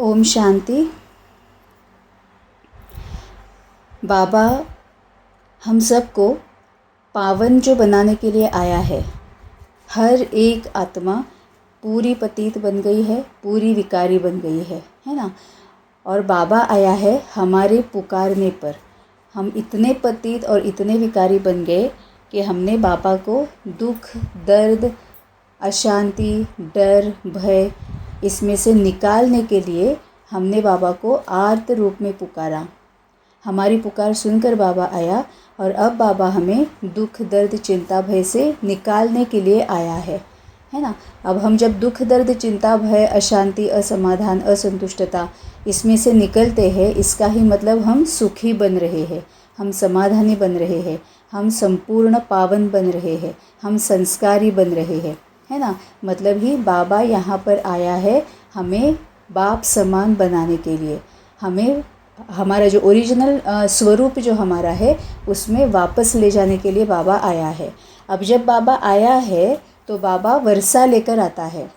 ओम शांति। बाबा हम सबको पावन जो बनाने के लिए आया है। हर एक आत्मा पूरी पतित बन गई है, पूरी विकारी बन गई है ना। और बाबा आया है हमारे पुकारने पर। हम इतने पतित और इतने विकारी बन गए कि हमने बाबा को दुख, दर्द, अशांति, डर, भय इसमें से निकालने के लिए हमने बाबा को आर्त रूप में पुकारा। हमारी पुकार सुनकर बाबा आया और अब बाबा हमें दुख, दर्द, चिंता, भय से निकालने के लिए आया है ना। अब हम जब दुख, दर्द, चिंता, भय, अशांति, असमाधान, असंतुष्टता इसमें से निकलते हैं, इसका ही मतलब हम सुखी बन रहे हैं, हम समाधानी बन रहे हैं, हम संपूर्ण पावन बन रहे हैं, हम संस्कारी बन रहे हैं, है ना। मतलब ही बाबा यहाँ पर आया है हमें बाप समान बनाने के लिए, हमें हमारा जो ओरिजिनल स्वरूप जो हमारा है उसमें वापस ले जाने के लिए बाबा आया है। अब जब बाबा आया है तो बाबा वर्षा लेकर आता है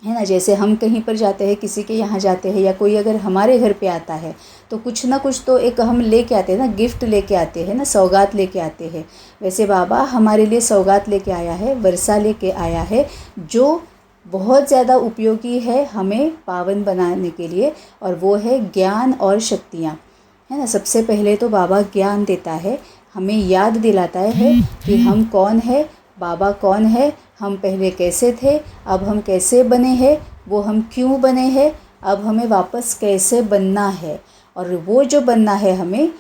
ना। जैसे हम कहीं पर जाते हैं, किसी के यहाँ जाते हैं या कोई अगर हमारे घर पे आता है तो कुछ ना कुछ तो एक हम लेके आते हैं ना, गिफ्ट लेके आते हैं ना, सौगात लेके आते हैं। वैसे बाबा हमारे लिए सौगात लेके आया है, वर्षा लेके आया है, जो बहुत ज़्यादा उपयोगी है हमें पावन बनाने के लिए, और वो है ज्ञान और शक्तियाँ, है ना। सबसे पहले तो बाबा ज्ञान देता है, हमें याद दिलाता है कि हम कौन है, बाबा कौन है, हम पहले कैसे थे, अब हम कैसे बने हैं, वो हम क्यों बने हैं, अब हमें वापस कैसे बनना है, और वो जो बनना है हमें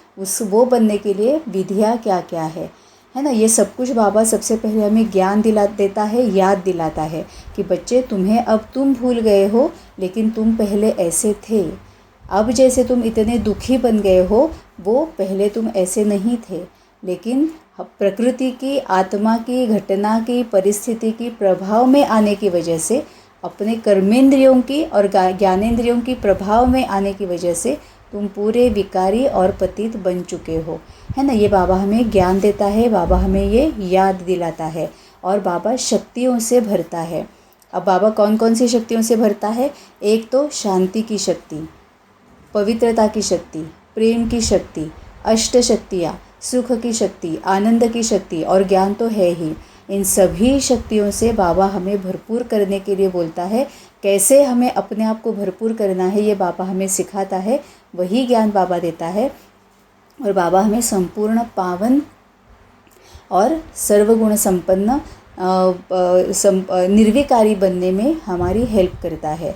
वो बनने के लिए विधियाँ क्या क्या है ना। ये सब कुछ बाबा सबसे पहले हमें ज्ञान देता है, याद दिलाता है कि बच्चे तुम्हें अब तुम भूल गए हो, लेकिन तुम पहले ऐसे थे। अब जैसे तुम इतने दुखी बन गए हो, वो पहले तुम ऐसे नहीं थे, लेकिन प्रकृति की, आत्मा की, घटना की, परिस्थिति की प्रभाव में आने की वजह से, अपने कर्मेंद्रियों की और ज्ञानेंद्रियों की प्रभाव में आने की वजह से तुम पूरे विकारी और पतित बन चुके हो, है ना। ये बाबा हमें ज्ञान देता है, बाबा हमें ये याद दिलाता है, और बाबा शक्तियों से भरता है। अब बाबा कौन कौन सी शक्तियों से भरता है? एक तो शांति की शक्ति, पवित्रता की शक्ति, प्रेम की शक्ति, अष्ट शक्तियाँ, सुख की शक्ति, आनंद की शक्ति, और ज्ञान तो है ही। इन सभी शक्तियों से बाबा हमें भरपूर करने के लिए बोलता है। कैसे हमें अपने आप को भरपूर करना है ये बाबा हमें सिखाता है, वही ज्ञान बाबा देता है। और बाबा हमें संपूर्ण पावन और सर्वगुण संपन्न निर्विकारी बनने में हमारी हेल्प करता है।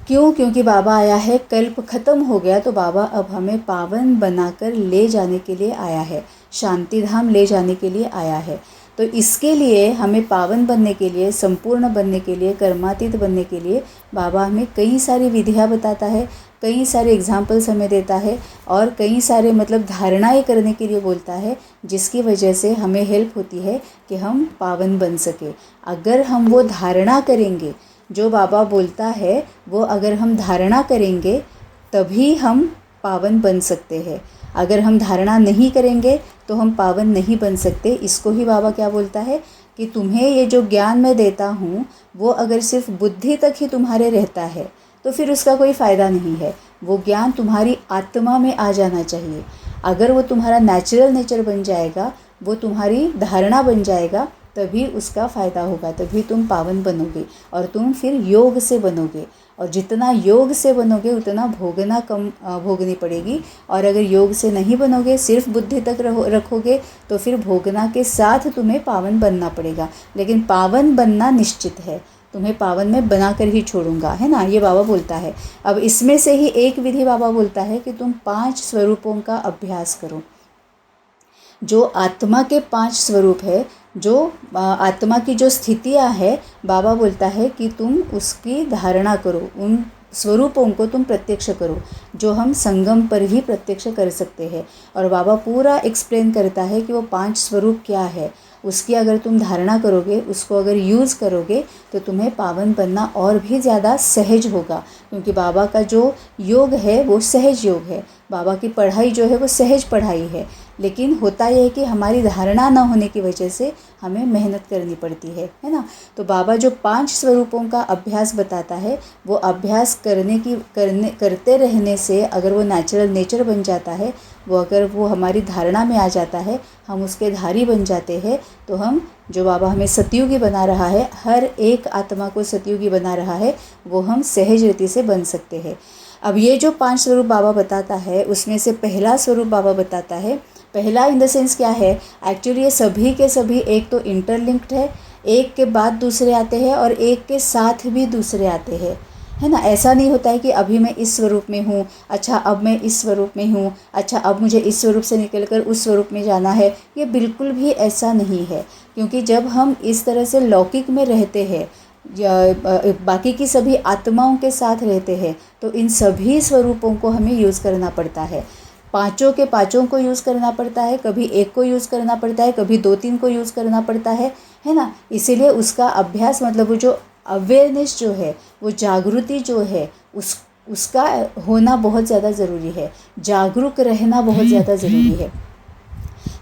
क्यों? क्योंकि बाबा आया है, कल्प खत्म हो गया तो बाबा अब हमें पावन बनाकर ले जाने के लिए आया है, शांति धाम ले जाने के लिए आया है। तो इसके लिए हमें पावन बनने के लिए, संपूर्ण बनने के लिए, कर्मातीत बनने के लिए बाबा हमें कई सारी विधियाँ बताता है, कई सारे एग्जाम्पल्स हमें देता है, और कई सारे मतलब धारणाएं करने के लिए बोलता है, जिसकी वजह से हमें हेल्प होती है कि हम पावन बन सके। अगर हम वो धारणा करेंगे, जो बाबा बोलता है वो अगर हम धारणा करेंगे तभी हम पावन बन सकते हैं। अगर हम धारणा नहीं करेंगे तो हम पावन नहीं बन सकते। इसको ही बाबा क्या बोलता है कि तुम्हें ये जो ज्ञान मैं देता हूँ वो अगर सिर्फ बुद्धि तक ही तुम्हारे रहता है तो फिर उसका कोई फ़ायदा नहीं है। वो ज्ञान तुम्हारी आत्मा में आ जाना चाहिए। अगर वो तुम्हारा नेचुरल नेचर बन जाएगा, वो तुम्हारी धारणा बन जाएगा, तभी उसका फ़ायदा होगा, तभी तुम पावन बनोगे और तुम फिर योग से बनोगे। और जितना योग से बनोगे उतना भोगना कम भोगनी पड़ेगी, और अगर योग से नहीं बनोगे, सिर्फ बुद्धि तक रखोगे, तो फिर भोगना के साथ तुम्हें पावन बनना पड़ेगा। लेकिन पावन बनना निश्चित है, तुम्हें पावन में बनाकर ही छोड़ूंगा, है ना, ये बाबा बोलता है। अब इसमें से ही एक विधि बाबा बोलता है कि तुम 5 स्वरूपों का अभ्यास करो। जो आत्मा के 5 स्वरूप है, जो आत्मा की जो स्थितियाँ है, बाबा बोलता है कि तुम उसकी धारणा करो, उन स्वरूपों को तुम प्रत्यक्ष करो, जो हम संगम पर ही प्रत्यक्ष कर सकते हैं। और बाबा पूरा एक्सप्लेन करता है कि वो 5 स्वरूप क्या है। उसकी अगर तुम धारणा करोगे, उसको अगर यूज़ करोगे, तो तुम्हें पावन बनना और भी ज़्यादा सहज होगा। क्योंकि बाबा का जो योग है वो सहज योग है, बाबा की पढ़ाई जो है वो सहज पढ़ाई है। लेकिन होता यह है कि हमारी धारणा न होने की वजह से हमें मेहनत करनी पड़ती है ना। तो बाबा जो 5 स्वरूपों का अभ्यास बताता है, वो अभ्यास करते रहने से अगर वो नेचुरल नेचर बन जाता है, अगर वो हमारी धारणा में आ जाता है, हम उसके धारी बन जाते हैं, तो हम जो बाबा हमें सतयुगी बना रहा है, हर एक आत्मा को सतयुगी बना रहा है, वो हम सहज रीति से बन सकते हैं। अब ये जो 5 स्वरूप बाबा बताता है, उसमें से पहला स्वरूप बाबा बताता है, पहला इन द सेंस क्या है, एक्चुअली ये सभी के सभी एक तो इंटरलिंक्ड है, एक के बाद दूसरे आते हैं और एक के साथ भी दूसरे आते हैं, है ना। ऐसा नहीं होता है कि अभी मैं इस स्वरूप में हूँ, अच्छा अब मैं इस स्वरूप में हूँ, अच्छा अब मुझे इस स्वरूप से निकलकर उस स्वरूप में जाना है। ये बिल्कुल भी ऐसा नहीं है, क्योंकि जब हम इस तरह से लौकिक में रहते हैं या बाकी की सभी आत्माओं के साथ रहते हैं, तो इन सभी स्वरूपों को हमें यूज़ करना पड़ता है। पांचों के पांचों को यूज़ करना पड़ता है, कभी एक को यूज़ करना पड़ता है, कभी 2-3 को यूज़ करना पड़ता है ना। इसीलिए उसका अभ्यास मतलब वो जो अवेयरनेस जो है, वो जागृति जो है, उसका होना बहुत ज़्यादा ज़रूरी है, जागरूक रहना बहुत ज़्यादा ज़रूरी है।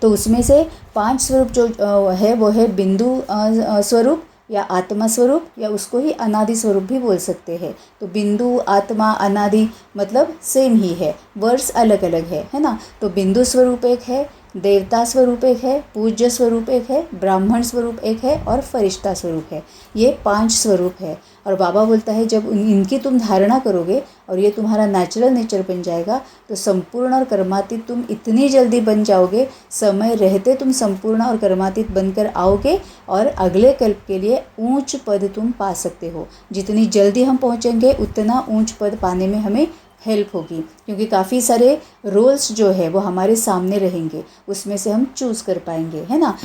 तो उसमें से 5 स्वरूप जो है वो है बिंदु स्वरूप या आत्मा स्वरूप, या उसको ही अनादि स्वरूप भी बोल सकते हैं। तो बिंदु, आत्मा, अनादि मतलब सेम ही है, वर्ड्स अलग अलग है ना। तो बिंदु स्वरूप एक है, देवता स्वरूप एक है, पूज्य स्वरूप एक है, ब्राह्मण स्वरूप एक है और फरिश्ता स्वरूप है। ये 5 स्वरूप है। और बाबा बोलता है जब इनकी तुम धारणा करोगे और ये तुम्हारा नेचुरल नेचर बन जाएगा, तो संपूर्ण और कर्मातीत तुम इतनी जल्दी बन जाओगे, समय रहते तुम संपूर्ण और कर्मातीत बनकर आओगे और अगले कल्प के लिए ऊंच पद तुम पा सकते हो। जितनी जल्दी हम पहुँचेंगे उतना ऊंच पद पाने में हमें हेल्प होगी, क्योंकि काफ़ी सारे रोल्स जो है वो हमारे सामने रहेंगे, उसमें से हम चूज़ कर पाएंगे, है ना।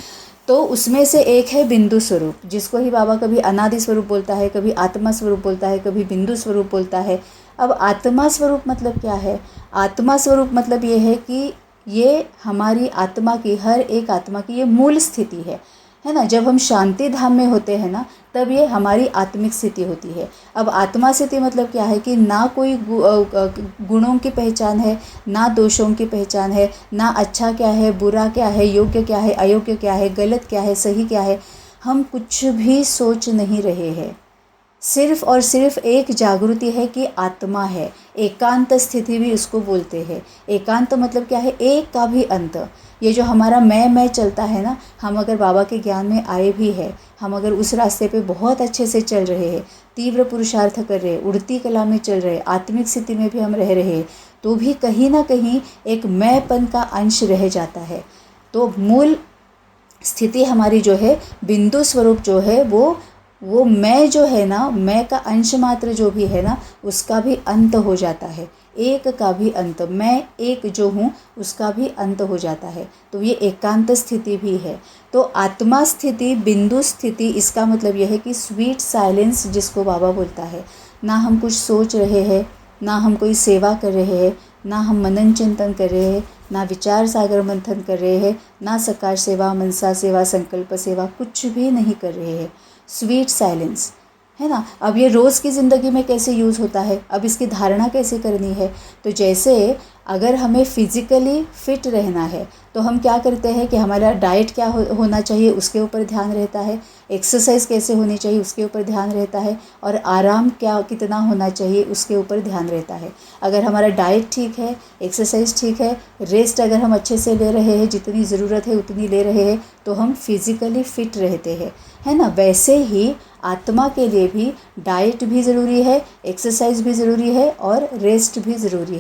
तो उसमें से एक है बिंदु स्वरूप, जिसको ही बाबा कभी अनादि स्वरूप बोलता है, कभी आत्मा स्वरूप बोलता है, कभी बिंदु स्वरूप बोलता है। अब आत्मा स्वरूप मतलब क्या है? आत्मा स्वरूप मतलब ये है कि ये हमारी आत्मा की, हर एक आत्मा की ये मूल स्थिति है ना। जब हम शांति धाम में होते हैं ना, तब ये हमारी आत्मिक स्थिति होती है। अब आत्मा स्थिति मतलब क्या है कि ना कोई गुणों की पहचान है, ना दोषों की पहचान है, ना अच्छा क्या है, बुरा क्या है, योग्य क्या है, अयोग्य क्या है, गलत क्या है, सही क्या है, हम कुछ भी सोच नहीं रहे हैं। सिर्फ और सिर्फ एक जागृति है कि आत्मा है। एकांत स्थिति भी उसको बोलते हैं। एकांत मतलब क्या है? एक का भी अंत। ये जो हमारा मैं चलता है ना, हम अगर बाबा के ज्ञान में आए भी है, हम अगर उस रास्ते पे बहुत अच्छे से चल रहे हैं, तीव्र पुरुषार्थ कर रहे हैं, उड़ती कला में चल रहे हैं, आत्मिक स्थिति में भी हम रह रहे हैं, तो भी कहीं ना कहीं एक मैंपन का अंश रह जाता है। तो मूल स्थिति हमारी जो है, बिंदु स्वरूप जो है, वो मैं जो है ना, मैं का अंश मात्र जो भी है ना, उसका भी अंत हो जाता है। एक का भी अंत, मैं एक जो हूँ उसका भी अंत हो जाता है। तो ये एकांत स्थिति भी है। तो आत्मा स्थिति, बिंदु स्थिति, इसका मतलब यह है कि स्वीट साइलेंस जिसको बाबा बोलता है। ना हम कुछ सोच रहे हैं, ना हम कोई सेवा कर रहे हैं, ना हम मनन चिंतन कर रहे हैं, ना विचार सागर मंथन कर रहे हैं, ना सकार सेवा, मनसा सेवा, संकल्प सेवा, कुछ भी नहीं कर रहे हैं। स्वीट साइलेंस, है ना। अब ये रोज़ की ज़िंदगी में कैसे यूज़ होता है, अब इसकी धारणा कैसे करनी है? तो जैसे अगर हमें फिज़िकली फिट रहना है, तो हम क्या करते हैं कि हमारा डाइट क्या होना चाहिए उसके ऊपर ध्यान रहता है, एक्सरसाइज कैसे होनी चाहिए उसके ऊपर ध्यान रहता है, और आराम कितना होना चाहिए उसके ऊपर ध्यान रहता है। अगर हमारा डाइट ठीक है, एक्सरसाइज ठीक है, रेस्ट अगर हम अच्छे से ले रहे हैं, जितनी ज़रूरत है उतनी ले रहे हैं, तो हम फिज़िकली फिट रहते हैं, है ना। वैसे ही आत्मा के लिए भी डाइट भी ज़रूरी है, एक्सरसाइज भी ज़रूरी है और रेस्ट भी ज़रूरी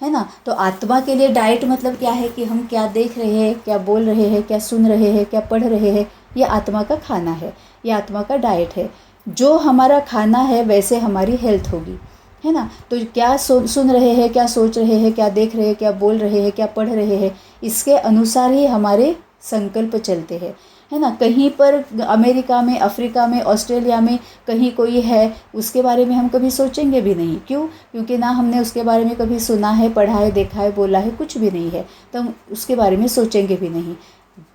है ना। तो आत्मा के लिए डाइट मतलब क्या है कि हम क्या देख रहे हैं, क्या बोल रहे हैं, क्या सुन रहे हैं, क्या पढ़ रहे हैं, ये आत्मा का खाना है, ये आत्मा का डाइट है। जो हमारा खाना है वैसे हमारी हेल्थ होगी, है ना। तो क्या सुन रहे हैं, क्या सोच रहे हैं, क्या देख रहे हैं, क्या बोल रहे हैं, क्या पढ़ रहे हैं, इसके अनुसार ही हमारे संकल्प चलते हैं, है ना। कहीं पर अमेरिका में, अफ्रीका में, ऑस्ट्रेलिया में कहीं कोई है, उसके बारे में हम कभी सोचेंगे भी नहीं। क्यों? क्योंकि ना हमने उसके बारे में कभी सुना है, पढ़ा है, देखा है, बोला है, कुछ भी नहीं है, तो हम उसके बारे में सोचेंगे भी नहीं।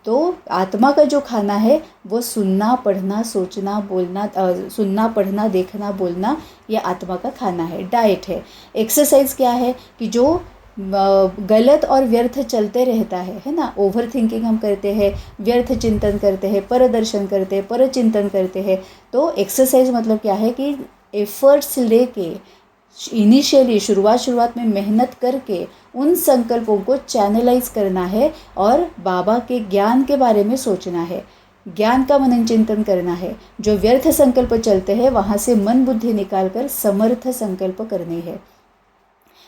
तो आत्मा का जो खाना है वो सुनना, पढ़ना, सोचना, बोलना, सुनना, पढ़ना, देखना, बोलना, ये आत्मा का खाना है, डाइट है। एक्सरसाइज क्या है कि जो गलत और व्यर्थ चलते रहता है ना, ओवर थिंकिंग हम करते हैं, व्यर्थ चिंतन करते हैं, परदर्शन करते हैं, पर चिंतन करते हैं। तो एक्सरसाइज मतलब क्या है कि एफर्ट्स लेके इनिशियली शुरुआत में मेहनत करके उन संकल्पों को चैनलाइज करना है और बाबा के ज्ञान के बारे में सोचना है, ज्ञान का मनन चिंतन करना है। जो व्यर्थ संकल्प चलते हैं वहाँ से मन बुद्धि निकाल कर समर्थ संकल्प करने हैं।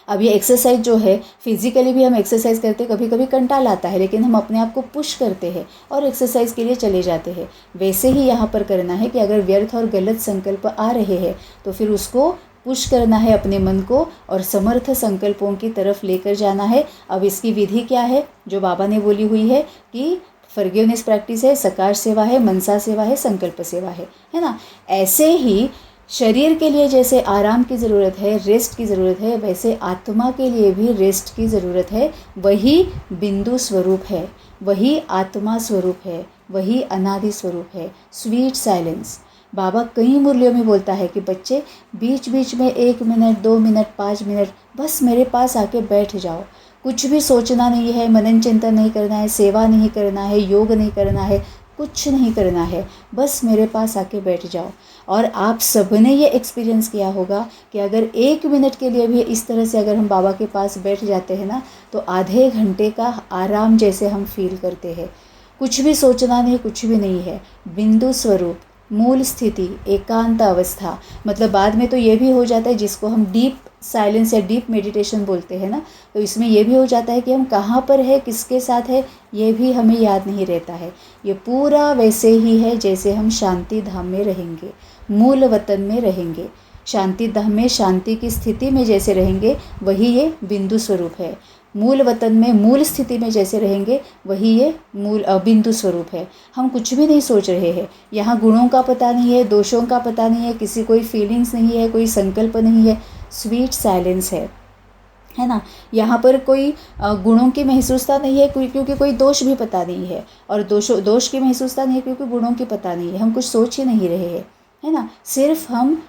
अब ये एक्सरसाइज जो है, फिजिकली भी हम एक्सरसाइज करते, कभी कभी कंटाल आता है, लेकिन हम अपने आप को पुश करते हैं और एक्सरसाइज के लिए चले जाते हैं। वैसे ही यहाँ पर करना है कि अगर व्यर्थ और गलत संकल्प आ रहे हैं तो फिर उसको पुश करना है अपने मन को और समर्थ संकल्पों की तरफ लेकर जाना है। अब इसकी विधि क्या है, जो बाबा ने बोली हुई है कि फॉरगिवनेस प्रैक्टिस है, सकार सेवा है, मनसा सेवा है, संकल्प सेवा है ना। ऐसे ही शरीर के लिए जैसे आराम की ज़रूरत है, रेस्ट की ज़रूरत है, वैसे आत्मा के लिए भी रेस्ट की ज़रूरत है। वही बिंदु स्वरूप है, वही आत्मा स्वरूप है, वही अनादि स्वरूप है, स्वीट साइलेंस। बाबा कई मुरलियों में बोलता है कि बच्चे बीच बीच में 1 मिनट, 2 मिनट, 5 मिनट बस मेरे पास आके बैठ जाओ। कुछ भी सोचना नहीं है, मनन चिंतन नहीं करना है, सेवा नहीं करना है, योग नहीं करना है, कुछ नहीं करना है, बस मेरे पास आके बैठ जाओ। और आप सबने ये एक्सपीरियंस किया होगा कि अगर 1 मिनट के लिए भी इस तरह से अगर हम बाबा के पास बैठ जाते हैं ना, तो आधे घंटे का आराम जैसे हम फील करते हैं। कुछ भी सोचना नहीं, कुछ भी नहीं है, बिंदु स्वरूप, मूल स्थिति, एकांत अवस्था। मतलब बाद में तो ये भी हो जाता है जिसको हम डीप साइलेंस या डीप मेडिटेशन बोलते हैं ना, तो इसमें ये भी हो जाता है कि हम कहाँ पर है, किसके साथ है, ये भी हमें याद नहीं रहता है। ये पूरा वैसे ही है जैसे हम शांति धाम में रहेंगे, मूल वतन में रहेंगे। शांति धाम में शांति की स्थिति में जैसे रहेंगे वही ये बिंदु स्वरूप है। मूल वतन में मूल स्थिति में जैसे रहेंगे वही ये मूल बिंदु स्वरूप है। हम कुछ भी नहीं सोच रहे हैं, यहाँ गुणों का पता नहीं है, दोषों का पता नहीं है, किसी कोई फीलिंग्स नहीं है, कोई संकल्प नहीं है, स्वीट साइलेंस है ना। यहाँ पर कोई गुणों की महसूसता नहीं है, क्योंकि कोई दोष भी पता नहीं है, और दोष की महसूसता नहीं है क्योंकि गुणों की पता नहीं है। हम कुछ सोच ही नहीं रहे हैं, है ना। सिर्फ हम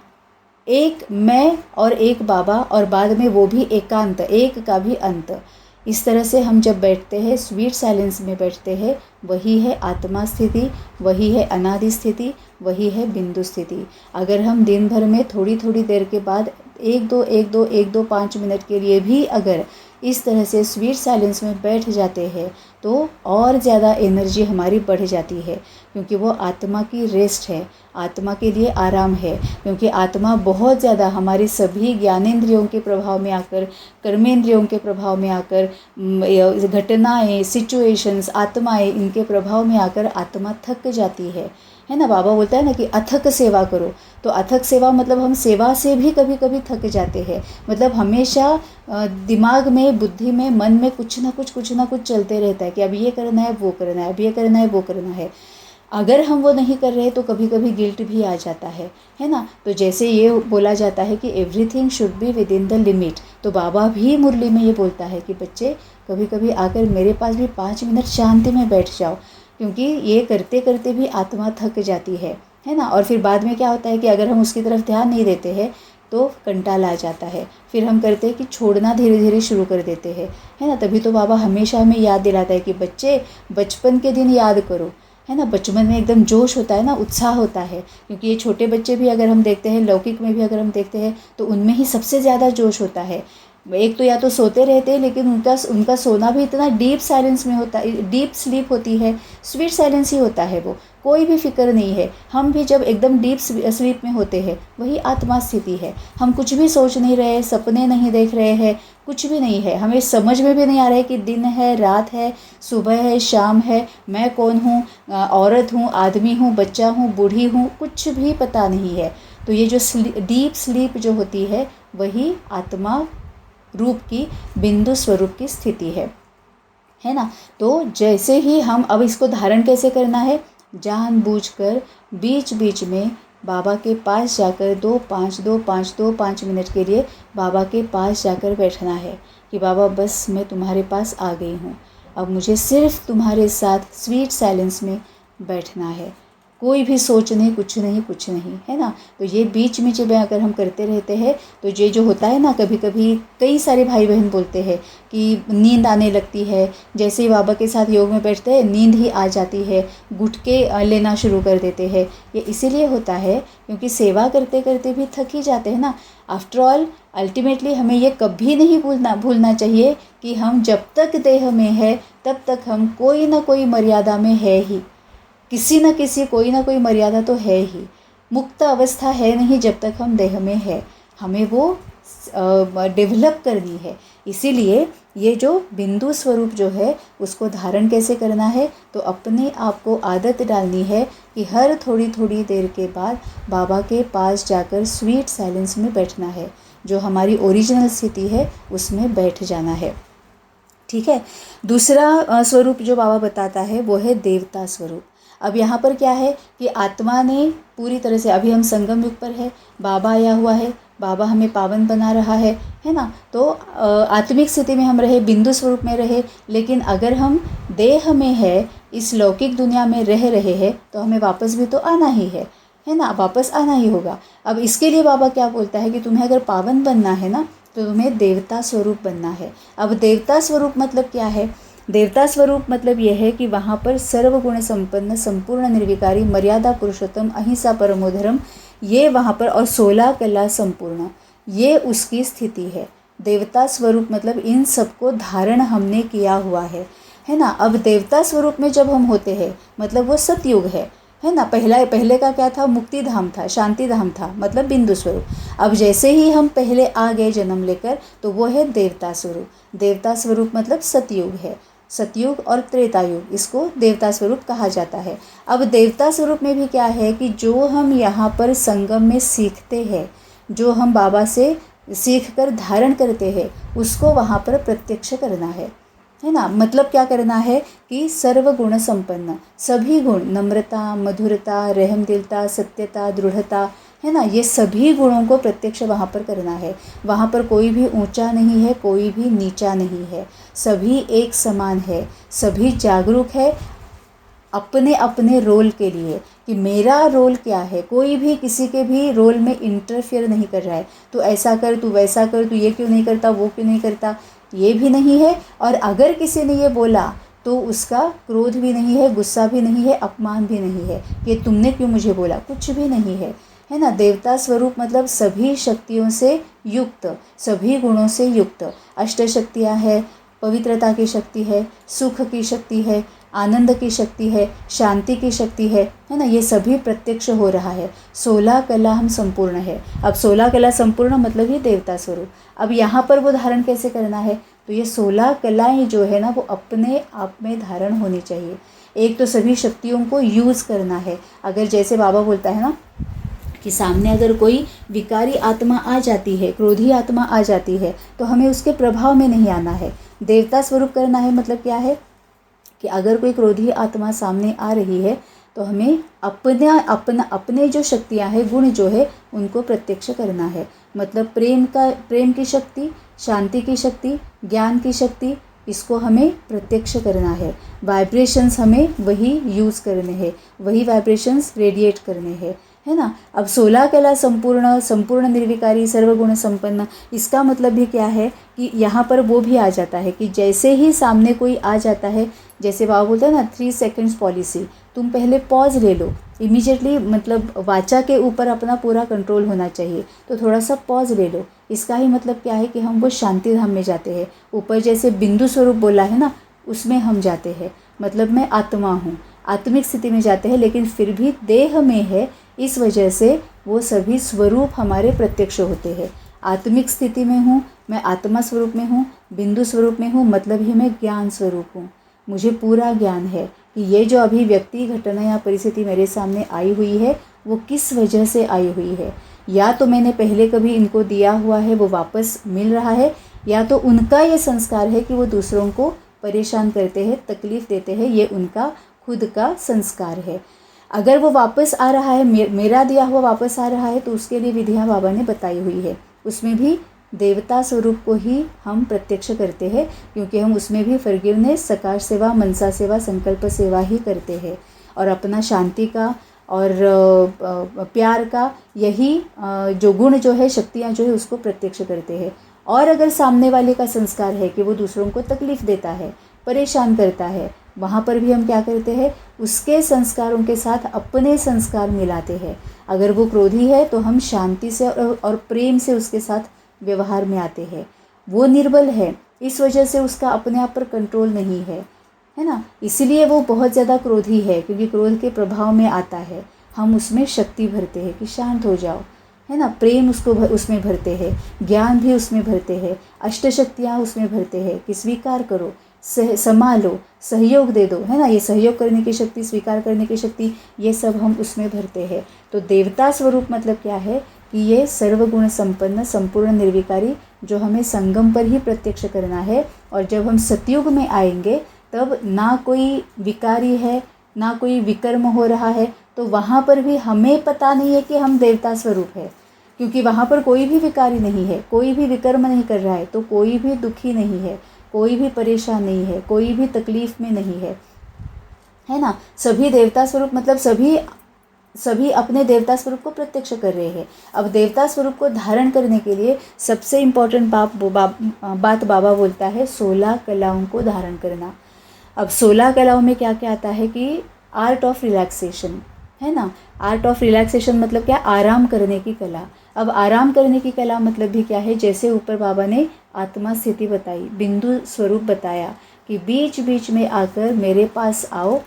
एक मैं और एक बाबा, और बाद में वो भी एकांत, एक का भी अंत। इस तरह से हम जब बैठते हैं, स्वीट साइलेंस में बैठते हैं, वही है आत्मा स्थिति, वही है अनादि स्थिति, वही है बिंदु स्थिति। अगर हम दिन भर में थोड़ी थोड़ी देर के बाद 1-2 5 मिनट के लिए भी अगर इस तरह से स्वीट साइलेंस में बैठ जाते हैं तो और ज़्यादा एनर्जी हमारी बढ़ जाती है, क्योंकि वो आत्मा की रेस्ट है, आत्मा के लिए आराम है। क्योंकि आत्मा बहुत ज़्यादा हमारी सभी ज्ञानेंद्रियों के प्रभाव में आकर, कर्मेंद्रियों के प्रभाव में आकर, घटनाएं, सिचुएशंस, आत्माएं, इनके प्रभाव में आकर आत्मा थक जाती है ना। बाबा बोलता है ना कि अथक सेवा करो। तो अथक सेवा मतलब हम सेवा से भी कभी कभी थक जाते हैं। मतलब हमेशा दिमाग में, बुद्धि में, मन में कुछ ना कुछ चलते रहता है कि अब ये करना है, वो करना है, अब ये करना है, वो करना है। अगर हम वो नहीं कर रहे तो कभी कभी गिल्ट भी आ जाता है ना। तो जैसे ये बोला जाता है कि everything should be with in the limit, तो बाबा भी मुरली में ये बोलता है कि बच्चे कभी कभी आकर मेरे पास भी 5 मिनट शांति में बैठ जाओ, क्योंकि ये करते करते भी आत्मा थक जाती है ना। और फिर बाद में क्या होता है कि अगर हम उसकी तरफ ध्यान नहीं देते हैं तो कंटाल आ जाता है, फिर हम करते हैं कि छोड़ना धीरे धीरे शुरू कर देते हैं, है ना। तभी तो बाबा हमेशा हमें याद दिलाता है कि बच्चे बचपन के दिन याद करो, है ना। बचपन में एकदम जोश होता है ना, उत्साह होता है, क्योंकि ये छोटे बच्चे भी अगर हम देखते हैं, लौकिक में भी अगर हम देखते हैं, तो उनमें ही सबसे ज़्यादा जोश होता है। एक तो या तो सोते रहते हैं, लेकिन उनका सोना भी इतना डीप साइलेंस में होता है, डीप स्लीप होती है, स्वीट साइलेंस ही होता है, वो कोई भी फिक्र नहीं है। हम भी जब एकदम डीप स्लीप में होते हैं, वही आत्मा स्थिति है। हम कुछ भी सोच नहीं रहे, सपने नहीं देख रहे हैं, कुछ भी नहीं है। हमें समझ में भी नहीं आ रहा है कि दिन है, रात है, सुबह है, शाम है, मैं कौन हूँ, औरत हूँ, आदमी हूँ, बच्चा हूँ, बूढ़ी हूँ, कुछ भी पता नहीं है। तो ये जो डीप स्लीप जो होती है, वही आत्मा रूप की, बिंदु स्वरूप की स्थिति है ना। तो जैसे ही हम, अब इसको धारण कैसे करना है, जानबूझकर बीच बीच में बाबा के पास जाकर 2-5 मिनट के लिए बाबा के पास जाकर बैठना है कि बाबा बस मैं तुम्हारे पास आ गई हूँ, अब मुझे सिर्फ तुम्हारे साथ स्वीट साइलेंस में बैठना है, कोई भी सोच नहीं, कुछ नहीं, कुछ नहीं, है ना। तो ये बीच में जब अगर हम करते रहते हैं तो ये जो होता है ना, कभी कभी कई सारे भाई बहन बोलते हैं कि नींद आने लगती है, जैसे ही बाबा के साथ योग में बैठते हैं नींद ही आ जाती है, गुटके लेना शुरू कर देते हैं। ये इसीलिए होता है क्योंकि सेवा करते करते भी थक ही जाते हैं ना। आफ्टर ऑल अल्टीमेटली हमें ये कभी नहीं भूलना चाहिए कि हम जब तक देह में है तब तक हम कोई ना कोई मर्यादा में है ही, किसी न किसी कोई ना कोई मर्यादा तो है ही। मुक्त अवस्था है नहीं जब तक हम देह में है, हमें वो डेवलप करनी है। इसीलिए ये जो बिंदु स्वरूप जो है उसको धारण कैसे करना है, तो अपने आप को आदत डालनी है कि हर थोड़ी थोड़ी देर के बाद बाबा के पास जाकर स्वीट साइलेंस में बैठना है, जो हमारी ओरिजिनल स्थिति है उसमें बैठ जाना है। ठीक है। दूसरा स्वरूप जो बाबा बताता है वो है देवता स्वरूप। अब यहाँ पर क्या है कि आत्मा ने पूरी तरह से, अभी हम संगम युग पर है, बाबा आया हुआ है, बाबा हमें पावन बना रहा है ना। तो आत्मिक स्थिति में हम रहे, बिंदु स्वरूप में रहे, लेकिन अगर हम देह में है, इस लौकिक दुनिया में रह रहे हैं, तो हमें वापस भी तो आना ही है ना, वापस आना ही होगा। अब इसके लिए बाबा क्या बोलता है कि तुम्हें अगर पावन बनना है ना, तो तुम्हें देवता स्वरूप बनना है। अब देवता स्वरूप मतलब क्या है? देवता स्वरूप मतलब यह है कि वहाँ पर सर्वगुण संपन्न, संपूर्ण निर्विकारी, मर्यादा पुरुषोत्तम, अहिंसा परमोधर्म, ये वहाँ पर, और 16 कला संपूर्ण, ये उसकी स्थिति है। देवता स्वरूप मतलब इन सबको धारण हमने किया हुआ है ना। अब देवता स्वरूप में जब हम होते हैं मतलब वो सतयुग है ना। पहले का क्या था? मुक्ति धाम था, शांति धाम था, मतलब बिंदु स्वरूप। अब जैसे ही हम पहले आ गए जन्म लेकर, तो वो है देवता स्वरूप। देवता स्वरूप मतलब सतयुग है, सतयुग और त्रेता युग, इसको देवता स्वरूप कहा जाता है। अब देवता स्वरूप में भी क्या है कि जो हम यहाँ पर संगम में सीखते हैं, जो हम बाबा से सीख कर धारण करते हैं, उसको वहाँ पर प्रत्यक्ष करना है ना। मतलब क्या करना है कि सर्वगुण संपन्न, सभी गुण, नम्रता, मधुरता, रहमदिलता, सत्यता, दृढ़ता, है ना, ये सभी गुणों को प्रत्यक्ष वहाँ पर करना है। वहाँ पर कोई भी ऊंचा नहीं है, कोई भी नीचा नहीं है, सभी एक समान है, सभी जागरूक है अपने अपने रोल के लिए कि मेरा रोल क्या है। कोई भी किसी के भी रोल में इंटरफेयर नहीं कर रहा है, तो ऐसा कर, तू वैसा कर, तू ये क्यों नहीं करता, वो क्यों नहीं करता, ये भी नहीं है। और अगर किसी ने ये बोला तो उसका क्रोध भी नहीं है, गुस्सा भी नहीं है, अपमान भी नहीं है कि तुमने क्यों मुझे बोला, कुछ भी नहीं है ना। देवता स्वरूप मतलब सभी शक्तियों से युक्त, सभी गुणों से युक्त। अष्ट शक्तियाँ है, पवित्रता की शक्ति है, सुख की शक्ति है, आनंद की शक्ति है, शांति की शक्ति है ना। ये सभी प्रत्यक्ष हो रहा है। 16 कला हम संपूर्ण है। अब 16 कला संपूर्ण मतलब ही देवता स्वरूप। अब यहाँ पर वो धारण कैसे करना है? तो ये 16 कलाएँ जो है ना वो अपने आप में धारण होनी चाहिए। एक तो सभी शक्तियों को यूज़ करना है। अगर जैसे बाबा बोलता है ना कि सामने अगर कोई विकारी आत्मा आ जाती है, क्रोधी आत्मा आ जाती है, तो हमें उसके प्रभाव में नहीं आना है। देवता स्वरूप करना है मतलब क्या है कि अगर कोई क्रोधी आत्मा सामने आ रही है तो हमें अपने जो शक्तियां हैं, गुण जो है, उनको प्रत्यक्ष करना है। मतलब प्रेम की शक्ति, शांति की शक्ति, ज्ञान की शक्ति, इसको हमें प्रत्यक्ष करना है। वाइब्रेशंस हमें वही यूज़ करने हैं, वही वाइब्रेशंस रेडिएट करने हैं, है ना। अब 16 कला संपूर्ण निर्विकारी, सर्वगुण संपन्न, इसका मतलब भी क्या है कि यहाँ पर वो भी आ जाता है कि जैसे ही सामने कोई आ जाता है, जैसे बाबा बोलते हैं ना 3 सेकंड्स पॉलिसी, तुम पहले पॉज ले लो इमीडिएटली। मतलब वाचा के ऊपर अपना पूरा कंट्रोल होना चाहिए, तो थोड़ा सा पॉज ले लो। इसका ही मतलब क्या है कि हम वो शांति धाम में जाते हैं। ऊपर जैसे बिंदु स्वरूप बोला है ना, उसमें हम जाते हैं। मतलब मैं आत्मा हूँ, आत्मिक स्थिति में जाते हैं, लेकिन फिर भी देह में है, इस वजह से वो सभी स्वरूप हमारे प्रत्यक्ष होते हैं। आत्मिक स्थिति में हूँ, मैं आत्मा स्वरूप में हूँ, बिंदु स्वरूप में हूँ, मतलब ही मैं ज्ञान स्वरूप हूँ। मुझे पूरा ज्ञान है कि ये जो अभी व्यक्ति, घटना या परिस्थिति मेरे सामने आई हुई है, वो किस वजह से आई हुई है। या तो मैंने पहले कभी इनको दिया हुआ है, वो वापस मिल रहा है, या तो उनका ये संस्कार है कि वो दूसरों को परेशान करते हैं, तकलीफ़ देते हैं, ये उनका खुद का संस्कार है। अगर वो वापस आ रहा है, मेरा दिया हुआ वापस आ रहा है, तो उसके लिए विधियाँ बाबा ने बताई हुई है। उसमें भी देवता स्वरूप को ही हम प्रत्यक्ष करते हैं, क्योंकि हम उसमें भी फॉरगिवनेस, सकार सेवा, मनसा सेवा, संकल्प सेवा ही करते हैं और अपना शांति का और प्यार का यही जो गुण जो है, शक्तियाँ जो है, उसको प्रत्यक्ष करते हैं। और अगर सामने वाले का संस्कार है कि वो दूसरों को तकलीफ़ देता है, परेशान करता है, वहाँ पर भी हम क्या करते हैं, उसके संस्कारों के साथ अपने संस्कार मिलाते हैं। अगर वो क्रोधी है तो हम शांति से और प्रेम से उसके साथ व्यवहार में आते हैं। वो निर्बल है, इस वजह से उसका अपने आप पर कंट्रोल नहीं है ना, इसीलिए वो बहुत ज़्यादा क्रोधी है, क्योंकि क्रोध के प्रभाव में आता है। हम उसमें शक्ति भरते हैं कि शांत हो जाओ, है ना, प्रेम उसमें भरते हैं, ज्ञान भी उसमें भरते हैं, अष्टशक्तियाँ उसमें भरते हैं कि स्वीकार करो, संभालो, सहयोग दे दो, है ना, ये सहयोग करने की शक्ति, स्वीकार करने की शक्ति, ये सब हम उसमें भरते हैं। तो देवता स्वरूप मतलब क्या है कि ये सर्वगुण संपन्न संपूर्ण निर्विकारी जो हमें संगम पर ही प्रत्यक्ष करना है। और जब हम सतयुग में आएंगे तब ना कोई विकारी है, ना कोई विकर्म हो रहा है, तो वहाँ पर भी हमें पता नहीं है कि हम देवता स्वरूप है, क्योंकि वहाँ पर कोई भी विकारी नहीं है, कोई भी विकर्म नहीं कर रहा है, तो कोई भी दुखी नहीं है, कोई भी परेशान नहीं है, कोई भी तकलीफ़ में नहीं है ना। सभी देवता स्वरूप मतलब सभी अपने देवता स्वरूप को प्रत्यक्ष कर रहे हैं। अब देवता स्वरूप को धारण करने के लिए सबसे इम्पोर्टेंट बात बाबा बोलता है 16 कलाओं को धारण करना। अब 16 कलाओं में क्या क्या आता है कि आर्ट ऑफ रिलैक्सेशन, है ना। आर्ट ऑफ रिलैक्सेशन मतलब क्या, आराम करने की कला। अब आराम करने की कला मतलब भी क्या है, जैसे ऊपर बाबा ने आत्मा स्थिति बताई, बिंदु स्वरूप बताया कि बीच बीच में आकर मेरे पास आओ,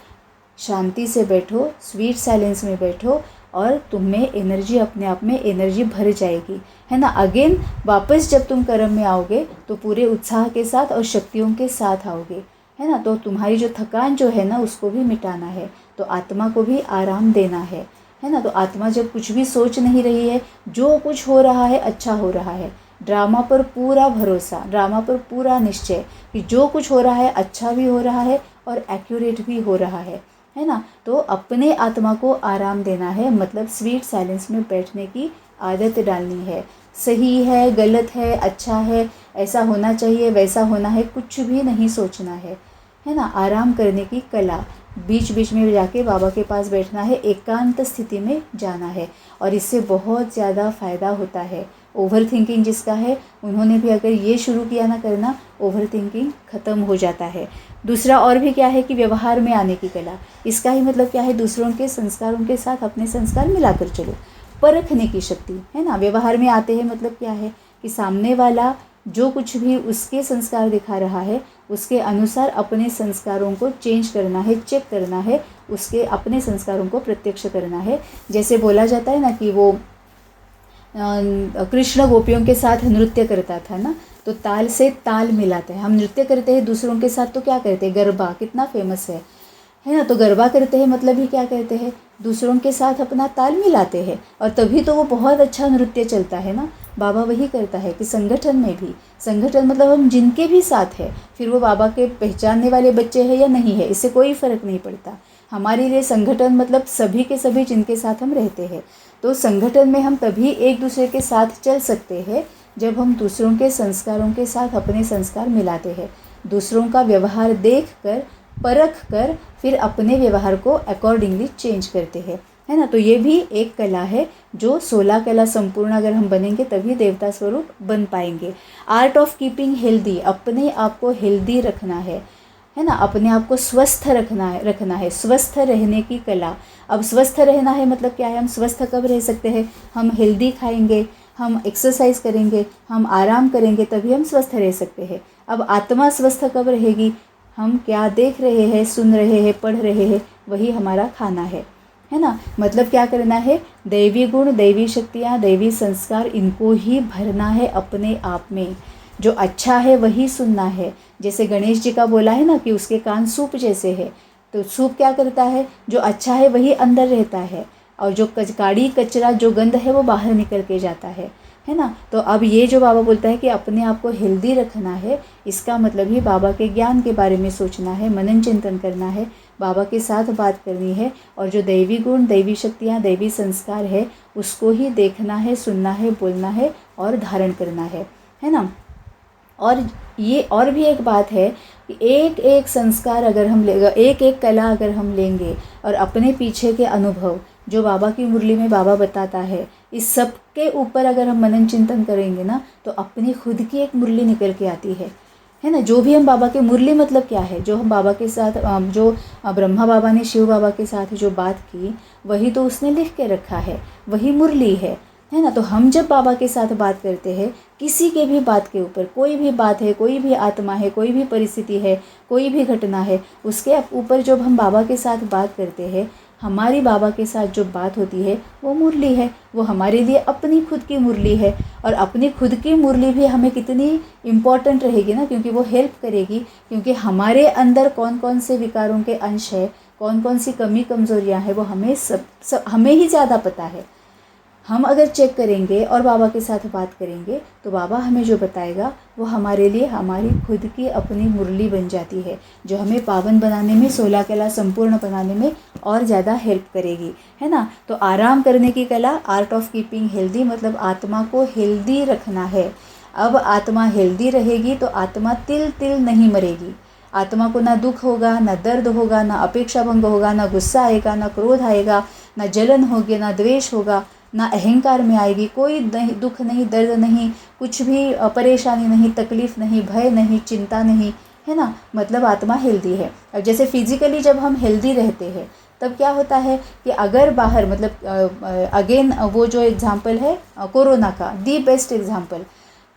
शांति से बैठो, स्वीट साइलेंस में बैठो और तुम में एनर्जी, अपने आप में एनर्जी भर जाएगी, है ना। अगेन वापस जब तुम कर्म में आओगे तो पूरे उत्साह के साथ और शक्तियों के साथ आओगे, है ना। तो तुम्हारी जो थकान जो है ना, उसको भी मिटाना है, तो आत्मा को भी आराम देना है ना। तो आत्मा जब कुछ भी सोच नहीं रही है, जो कुछ हो रहा है अच्छा हो रहा है, ड्रामा पर पूरा भरोसा, ड्रामा पर पूरा निश्चय कि जो कुछ हो रहा है अच्छा भी हो रहा है और एक्यूरेट भी हो रहा है ना। तो अपने आत्मा को आराम देना है, मतलब स्वीट साइलेंस में बैठने की आदत डालनी है। सही है, गलत है, अच्छा है, ऐसा होना चाहिए, वैसा होना है, कुछ भी नहीं सोचना है ना। आराम करने की कला, बीच बीच में जाके बाबा के पास बैठना है, एकांत स्थिति में जाना है और इससे बहुत ज़्यादा फ़ायदा होता है। ओवर थिंकिंग जिसका है, उन्होंने भी अगर ये शुरू किया ना करना, ओवर थिंकिंग ख़त्म हो जाता है। दूसरा और भी क्या है कि व्यवहार में आने की कला, इसका ही मतलब क्या है, दूसरों के संस्कारों के साथ अपने संस्कार मिलाकर चलो, परखने की शक्ति, है ना। व्यवहार में आते हैं मतलब क्या है कि सामने वाला जो कुछ भी उसके संस्कार दिखा रहा है, उसके अनुसार अपने संस्कारों को चेंज करना है, चेक करना है, उसके अपने संस्कारों को प्रत्यक्ष करना है। जैसे बोला जाता है ना कि वो कृष्ण गोपियों के साथ नृत्य करता था ना, तो ताल से ताल मिलाते हैं। हम नृत्य करते हैं दूसरों के साथ तो क्या करते हैं, गरबा कितना फेमस है ना। तो गरबा करते हैं मतलब ही क्या करते हैं, दूसरों के साथ अपना ताल मिलाते हैं और तभी तो वो बहुत अच्छा नृत्य चलता है ना। बाबा वही करता है कि संगठन में भी, संगठन मतलब हम जिनके भी साथ है, फिर वो बाबा के पहचानने वाले बच्चे हैं या नहीं है, इससे कोई फ़र्क नहीं पड़ता। हमारे लिए संगठन मतलब सभी के सभी जिनके साथ हम रहते हैं। तो संगठन में हम तभी एक दूसरे के साथ चल सकते हैं जब हम दूसरों के संस्कारों के साथ अपने संस्कार मिलाते हैं, दूसरों का व्यवहार देख कर, परख कर, फिर अपने व्यवहार को अकॉर्डिंगली चेंज करते हैं, है ना। तो ये भी एक कला है जो 16 कला संपूर्ण अगर हम बनेंगे तभी देवता स्वरूप बन पाएंगे। आर्ट ऑफ कीपिंग हेल्दी, अपने आप को हेल्दी रखना है ना, अपने आप को स्वस्थ रखना है, स्वस्थ रहने की कला। अब स्वस्थ रहना है मतलब क्या है, हम स्वस्थ कब रह सकते हैं, हम हेल्दी खाएंगे, हम एक्सरसाइज करेंगे, हम आराम करेंगे, तभी हम स्वस्थ रह सकते हैं। अब आत्मा स्वस्थ कब रहेगी, हम क्या देख रहे हैं, सुन रहे हैं, पढ़ रहे हैं, वही हमारा खाना है ना। मतलब क्या करना है, दैवी गुण, दैवी शक्तियाँ, दैवी संस्कार, इनको ही भरना है अपने आप में। जो अच्छा है वही सुनना है। जैसे गणेश जी का बोला है ना कि उसके कान सूप जैसे है, तो सूप क्या करता है, जो अच्छा है वही अंदर रहता है और जो काड़ी कचरा, जो गंद है वो बाहर निकल के जाता है ना। तो अब ये जो बाबा बोलता है कि अपने आप को हेल्दी रखना है, इसका मतलब ही बाबा के ज्ञान के बारे में सोचना है, मनन चिंतन करना है, बाबा के साथ बात करनी है और जो दैवी गुण, दैवी शक्तियाँ, दैवी संस्कार है, उसको ही देखना है, सुनना है, बोलना है और धारण करना है है ना। और ये और भी एक बात है कि एक एक संस्कार अगर हम लेगा, एक एक कला अगर हम लेंगे और अपने पीछे के अनुभव जो बाबा की मुरली में बाबा बताता है, इस सब के ऊपर अगर हम मनन चिंतन करेंगे ना, तो अपनी खुद की एक मुरली निकल के आती है ना। जो भी हम बाबा के मुरली मतलब क्या है, जो हम बाबा के साथ जो ब्रह्मा बाबा ने शिव बाबा के साथ जो बात की, वही तो उसने लिख के रखा है, वही मुरली है ना। तो हम जब बाबा के साथ बात करते हैं, किसी के भी बात के ऊपर, कोई भी बात है, कोई भी आत्मा है, कोई भी परिस्थिति है, कोई भी घटना है, उसके ऊपर जब हम बाबा के साथ बात करते हैं, हमारी बाबा के साथ जो बात होती है वो मुरली है, वो हमारे लिए अपनी खुद की मुरली है। और अपनी खुद की मुरली भी हमें कितनी इम्पॉर्टेंट रहेगी ना, क्योंकि वो हेल्प करेगी, क्योंकि हमारे अंदर कौन कौन से विकारों के अंश है, कौन कौन सी कमी कमज़ोरियाँ हैं, वो हमें सब हमें ही ज़्यादा पता है। हम अगर चेक करेंगे और बाबा के साथ बात करेंगे, तो बाबा हमें जो बताएगा वो हमारे लिए हमारी खुद की अपनी मुरली बन जाती है, जो हमें पावन बनाने में, 16 कला संपूर्ण बनाने में और ज़्यादा हेल्प करेगी, है ना। तो आराम करने की कला, आर्ट ऑफ कीपिंग हेल्दी, मतलब आत्मा को हेल्दी रखना है। अब आत्मा हेल्दी रहेगी तो आत्मा तिल तिल नहीं मरेगी। आत्मा को ना दुख होगा, ना दर्द होगा, ना अपेक्षा भंग होगा, ना गुस्सा आएगा, ना क्रोध आएगा, ना जलन होगी, ना द्वेष होगा, ना अहंकार में आएगी। कोई नहीं, दुख नहीं, दर्द नहीं, कुछ भी परेशानी नहीं, तकलीफ़ नहीं, भय नहीं, चिंता नहीं, है ना। मतलब आत्मा हेल्दी है। अब जैसे फिजिकली जब हम हेल्दी रहते हैं, तब क्या होता है कि अगर बाहर, मतलब अगेन वो जो एग्ज़ाम्पल है कोरोना का, दी बेस्ट एग्ज़ाम्पल,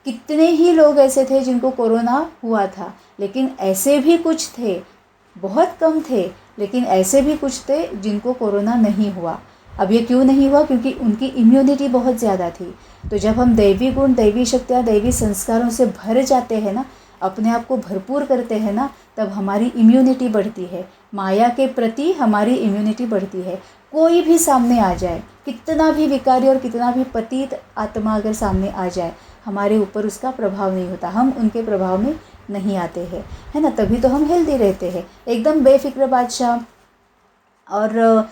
कितने ही लोग ऐसे थे जिनको कोरोना हुआ था, लेकिन ऐसे भी कुछ थे, बहुत कम थे, लेकिन ऐसे भी कुछ थे जिनको कोरोना नहीं हुआ। अब ये क्यों नहीं हुआ? क्योंकि उनकी इम्यूनिटी बहुत ज़्यादा थी। तो जब हम दैवी गुण, दैवी शक्तियाँ, दैवी संस्कारों से भर जाते हैं ना, अपने आप को भरपूर करते हैं ना, तब हमारी इम्यूनिटी बढ़ती है, माया के प्रति हमारी इम्यूनिटी बढ़ती है। कोई भी सामने आ जाए, कितना भी विकारी और कितना भी पतित आत्मा अगर सामने आ जाए, हमारे ऊपर उसका प्रभाव नहीं होता, हम उनके प्रभाव में नहीं आते हैं, है ना। तभी तो हम हेल्दी रहते हैं, एकदम बेफिक्र बादशाह। और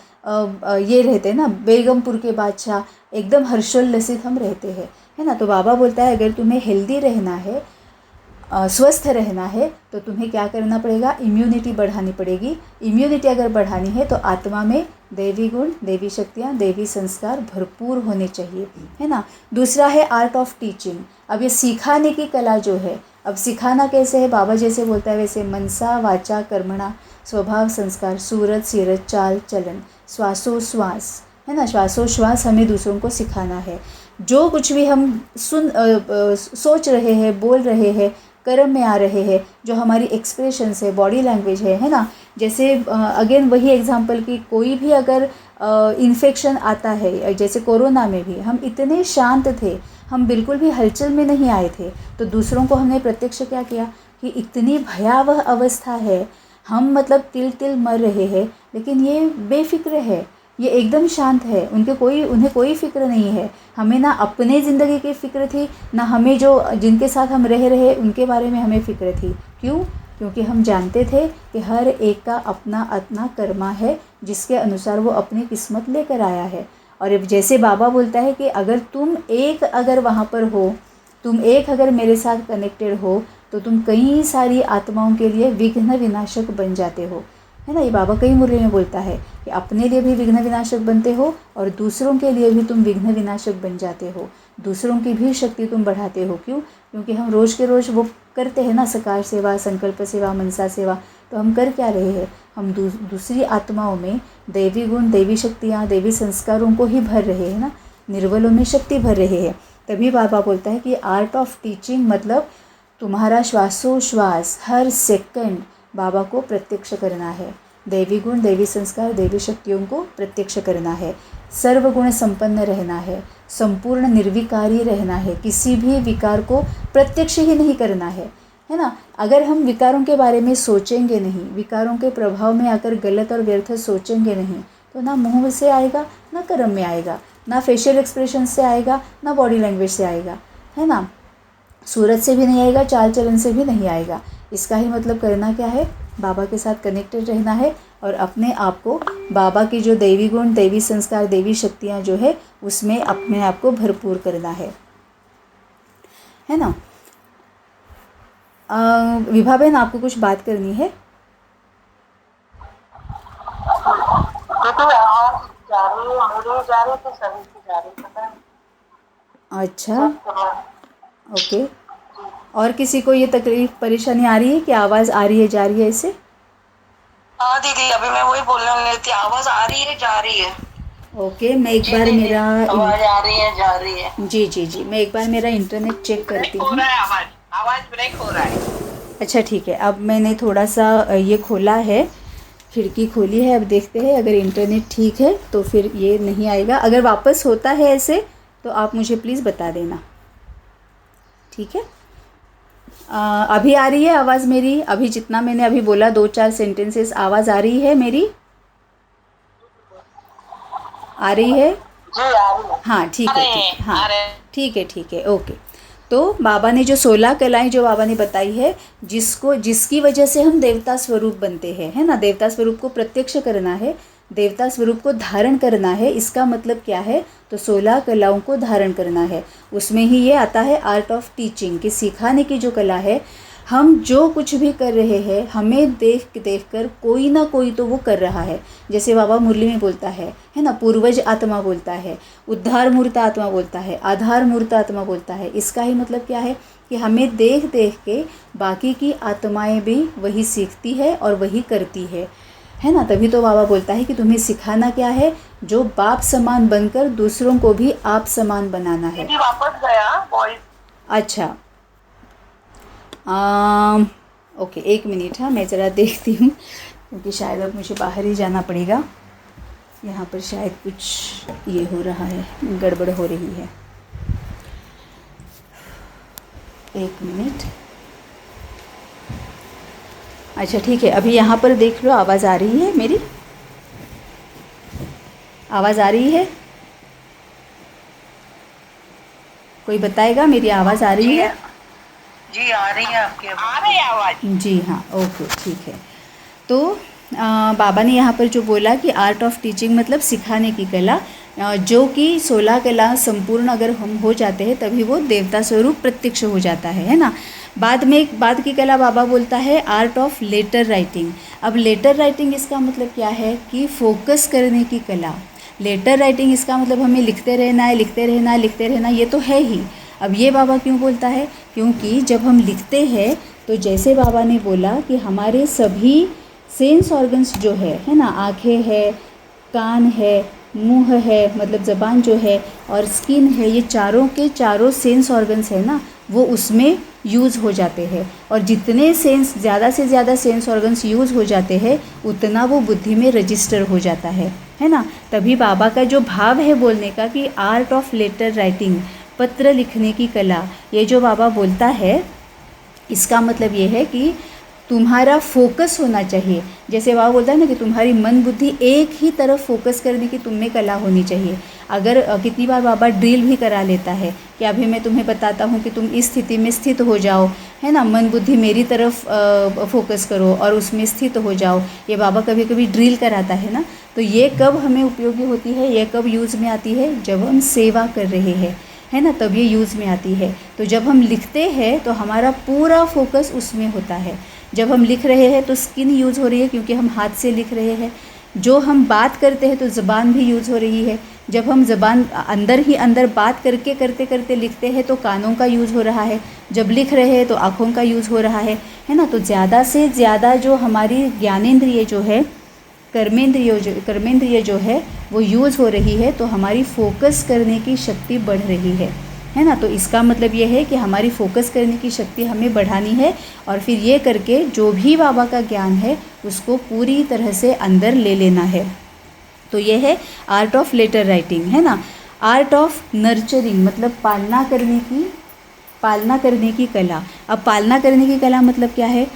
ये रहते हैं ना बेगमपुर के बादशाह, एकदम हर्षोल्लसित हम रहते हैं, है ना। तो बाबा बोलता है अगर तुम्हें हेल्दी रहना है, स्वस्थ रहना है, तो तुम्हें क्या करना पड़ेगा? इम्यूनिटी बढ़ानी पड़ेगी। इम्यूनिटी अगर बढ़ानी है तो आत्मा में दैवी गुण, दैवी शक्तियाँ, दैवी संस्कार भरपूर होने चाहिए, है ना। दूसरा है आर्ट ऑफ टीचिंग। अब ये सिखाने की कला जो है, अब सिखाना कैसे है? बाबा जैसे बोलता है वैसे मनसा वाचा कर्मणा स्वभाव संस्कार सूरत सीरत चाल चलन श्वासोश्वास, है ना। श्वासोश्वास हमें दूसरों को सिखाना है। जो कुछ भी हम सोच रहे हैं, बोल रहे हैं, कर्म में आ रहे हैं, जो हमारी एक्सप्रेशंस है, बॉडी लैंग्वेज है ना। जैसे अगेन वही एग्जांपल कि कोई भी अगर इन्फेक्शन आता है, जैसे कोरोना में भी हम इतने शांत थे, हम बिल्कुल भी हलचल में नहीं आए थे, तो दूसरों को हमने प्रत्यक्ष क्या किया कि इतनी भयावह अवस्था है, हम मतलब तिल तिल मर रहे हैं, लेकिन ये बेफिक्र है, ये एकदम शांत है, उन्हें कोई फ़िक्र नहीं है। हमें ना अपने ज़िंदगी की फ़िक्र थी, ना हमें जो जिनके साथ हम रह रहे उनके बारे में हमें फ़िक्र थी। क्यों? क्योंकि हम जानते थे कि हर एक का अपना अपना कर्मा है, जिसके अनुसार वो अपनी किस्मत लेकर आया है। और जैसे बाबा बोलता है कि अगर तुम एक अगर वहाँ पर हो, तुम एक अगर मेरे साथ कनेक्टेड हो, तो तुम कई सारी आत्माओं के लिए विघ्न विनाशक बन जाते हो, है ना। ये बाबा कई मुरली में बोलता है कि अपने लिए भी विघ्न विनाशक बनते हो और दूसरों के लिए भी तुम विघ्न विनाशक बन जाते हो, दूसरों की भी शक्ति तुम बढ़ाते हो। क्यों? क्योंकि हम रोज़ के रोज़ वो करते हैं ना, सकार सेवा, संकल्प सेवा, मनसा सेवा। तो हम कर क्या रहे हैं? हम दूसरी आत्माओं में दैवी गुण, दैवी शक्तियाँ, दैवी संस्कारों को ही भर रहे हैं ना, निर्बलों में शक्ति भर रहे हैं। तभी बाबा बोलता है कि आर्ट ऑफ टीचिंग मतलब तुम्हारा श्वासोश्वास हर सेकंड बाबा को प्रत्यक्ष करना है, दैवी गुण, दैवी संस्कार, दैवी शक्तियों को प्रत्यक्ष करना है, सर्वगुण संपन्न रहना है, संपूर्ण निर्विकारी रहना है, किसी भी विकार को प्रत्यक्ष ही नहीं करना है ना। अगर हम विकारों के बारे में सोचेंगे नहीं, विकारों के प्रभाव में आकर गलत और व्यर्थ सोचेंगे नहीं, तो ना मुँह से आएगा, ना कर्म में आएगा, ना फेशियल एक्सप्रेशन से आएगा, ना बॉडी लैंग्वेज से आएगा, है ना। सूरत से भी नहीं आएगा, चाल चलन से भी नहीं आएगा। इसका ही मतलब करना क्या है? बाबा के साथ कनेक्टेड रहना है और अपने आप को बाबा की जो दैवी गुण, दैवी संस्कार, दैवी शक्तियाँ जो है उसमें अपने आप को भरपूर करना है ना। विभा बहन, आपको कुछ बात करनी है? अच्छा, ओके। और किसी को ये तकलीफ परेशानी आ रही है कि आवाज़ आ रही है जा रही है ऐसे? हाँ दीदी, अभी मैं वही बोलने वाली थी, आवाज आ रही है जा रही है। ओके, मैं एक बार दीदी, मेरा आवाज आ रही है जा रही है। जी जी जी, मैं एक बार मेरा इंटरनेट चेक करती ब्रेक हो हूँ। रहा है, आवाज आवाज ब्रेक हो रहा है। अच्छा ठीक है, अब मैंने थोड़ा सा ये खोला है, खिड़की खोली है। अब देखते हैं अगर इंटरनेट ठीक है तो फिर ये नहीं आएगा। अगर वापस होता है ऐसे तो आप मुझे प्लीज़ बता देना, ठीक है? अभी आ रही है आवाज़ मेरी? अभी जितना मैंने अभी बोला 2-4 सेंटेंसेस, आवाज़ आ रही है मेरी? आ रही है? जी आ रही है। हाँ ठीक आ है, रहे ठीक हैं, है, हाँ आ रहे हैं। ठीक है, ओके। तो बाबा ने जो 16 कलाएं जो बाबा ने बताई है, जिसकी वजह से हम देवता स्वरूप बनते हैं, है ना? देवता स्वरूप को प्रत्यक्ष करना है, देवता स्वरूप को धारण करना है। इसका मतलब क्या है? तो 16 कलाओं को धारण करना है। उसमें ही ये आता है आर्ट ऑफ टीचिंग, कि सिखाने की जो कला है। हम जो कुछ भी कर रहे हैं, हमें देख देख कर कोई ना कोई तो वो कर रहा है। जैसे बाबा मुरली में बोलता है ना, पूर्वज आत्मा बोलता है, उद्धार मूर्त आत्मा बोलता है, आधार मूर्त आत्मा बोलता है। इसका ही मतलब क्या है कि हमें देख देख के बाकी की आत्माएं भी वही सीखती है और वही करती है ना? तभी तो बाबा बोलता है कि तुम्हें सिखाना क्या है, जो बाप समान बनकर दूसरों को भी आप समान बनाना है। दीदी वापस गया वॉइस। अच्छा, ओके, एक मिनट, हाँ मैं ज़रा देखती हूँ, क्योंकि शायद अब मुझे बाहर ही जाना पड़ेगा। यहाँ पर शायद कुछ ये हो रहा है, गड़बड़ हो रही है। एक मिनट। अच्छा ठीक है, अभी यहाँ पर देख लो, आवाज़ आ रही है मेरी? आवाज़ आ रही है? कोई बताएगा मेरी आवाज़ आ रही है? जी आ रही है, आपकी आ रही है आवाज। जी हाँ, ओके ठीक है। तो बाबा ने यहाँ पर जो बोला कि आर्ट ऑफ टीचिंग मतलब सिखाने की कला, जो कि 16 कला संपूर्ण अगर हम हो जाते हैं तभी वो देवता स्वरूप प्रत्यक्ष हो जाता है ना? बाद की कला बाबा बोलता है आर्ट ऑफ लेटर राइटिंग। अब लेटर राइटिंग इसका मतलब क्या है कि फोकस करने की कला। लेटर राइटिंग इसका मतलब हमें लिखते रहना है, लिखते रहना है, लिखते रहना, ये तो है ही। अब ये बाबा क्यों बोलता है? क्योंकि जब हम लिखते हैं तो जैसे बाबा ने बोला कि हमारे सभी सेंस ऑर्गन्स जो है ना, आँखें है, कान है, मुंह है मतलब ज़बान जो है, और स्किन है, ये चारों के चारों सेंस ऑर्गन्स है ना, वो उसमें यूज़ हो जाते हैं। और जितने सेंस, ज़्यादा से ज़्यादा सेंस ऑर्गन्स यूज़ हो जाते हैं, उतना वो बुद्धि में रजिस्टर हो जाता है ना? तभी बाबा का जो भाव है बोलने का कि आर्ट ऑफ लेटर राइटिंग, पत्र लिखने की कला, ये जो बाबा बोलता है, इसका मतलब ये है कि तुम्हारा फोकस होना चाहिए। जैसे बाबा बोलता है ना कि तुम्हारी मन बुद्धि एक ही तरफ फोकस करने की तुम में कला होनी चाहिए। अगर कितनी बार बाबा ड्रिल भी करा लेता है कि अभी मैं तुम्हें बताता हूँ कि तुम इस स्थिति में स्थित हो जाओ, है ना, मन बुद्धि मेरी तरफ फोकस करो और उसमें स्थित हो जाओ। ये बाबा कभी कभी ड्रिल कराता है ना। तो ये कब हमें उपयोगी होती है, ये कब यूज़ में आती है? जब हम सेवा कर रहे हैं, है ना, तब ये यूज़ में आती है। तो जब हम लिखते हैं तो हमारा पूरा फोकस उसमें होता है। जब हम लिख रहे हैं तो स्किन यूज़ हो रही है क्योंकि हम हाथ से लिख रहे हैं। जो हम बात करते हैं तो ज़बान भी यूज़ हो रही है। जब हम ज़बान अंदर ही अंदर बात करके करते करते लिखते हैं तो कानों का यूज़ हो रहा है। जब लिख रहे हैं तो आँखों का यूज़ हो रहा है ना? तो ज़्यादा से ज़्यादा जो हमारी ज्ञानेंद्रिय जो है, कर्मेंद्रिय जो है वो यूज़ हो रही है, तो हमारी फोकस करने की शक्ति बढ़ रही है ना? तो इसका मतलब ये है कि हमारी फोकस करने की शक्ति हमें बढ़ानी है, और फिर ये करके जो भी बाबा का ज्ञान है उसको पूरी तरह से अंदर ले लेना है। तो ये है आर्ट ऑफ लेटर राइटिंग, है ना? आर्ट ऑफ नर्चरिंग मतलब पालना करने की कला। अब पालना करने की कला मतलब क्या है?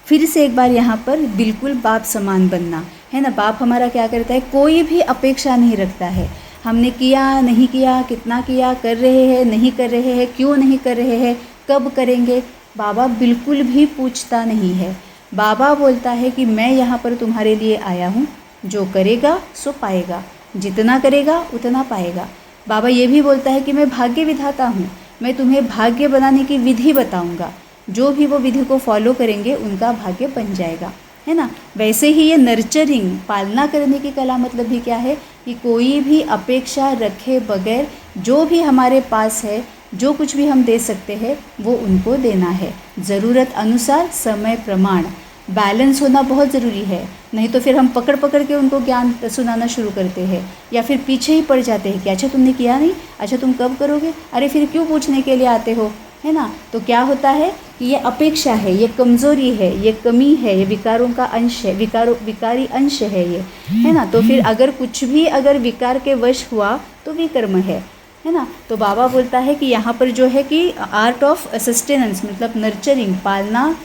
फिर से एक बार यहाँ पर बिल्कुल बाप समान बनना, है ना? बाप हमारा क्या करता है? कोई भी अपेक्षा नहीं रखता है। हमने किया नहीं किया, कितना किया, कर रहे हैं नहीं कर रहे हैं, क्यों नहीं कर रहे हैं, कब करेंगे, बाबा बिल्कुल भी पूछता नहीं है। बाबा बोलता है कि मैं यहाँ पर तुम्हारे लिए आया हूँ, जो करेगा सो पाएगा, जितना करेगा उतना पाएगा। बाबा ये भी बोलता है कि मैं भाग्य विधाता हूँ, मैं तुम्हें भाग्य बनाने की विधि बताऊँगा। जो भी वो विधि को फॉलो करेंगे उनका भाग्य बन जाएगा, है ना। वैसे ही ये नर्चरिंग, पालना करने की कला मतलब भी क्या है कि कोई भी अपेक्षा रखे बगैर जो भी हमारे पास है, जो कुछ भी हम दे सकते हैं वो उनको देना है, ज़रूरत अनुसार, समय प्रमाण। बैलेंस होना बहुत ज़रूरी है, नहीं तो फिर हम पकड़ पकड़ के उनको ज्ञान सुनाना शुरू करते हैं या फिर पीछे ही पड़ जाते हैं कि अच्छा तुमने किया नहीं, अच्छा तुम कब करोगे, अरे फिर क्यों पूछने के लिए आते हो, है ना। तो क्या होता है कि ये अपेक्षा है, ये कमज़ोरी है, ये कमी है, ये विकारों का अंश है, विकारी अंश है ये, है ना। तो फिर अगर कुछ भी अगर विकार के वश हुआ तो विकर्म है ना। तो बाबा बोलता है कि यहाँ पर जो है कि आर्ट ऑफ सस्टेनेंस मतलब नर्चरिंग, पालना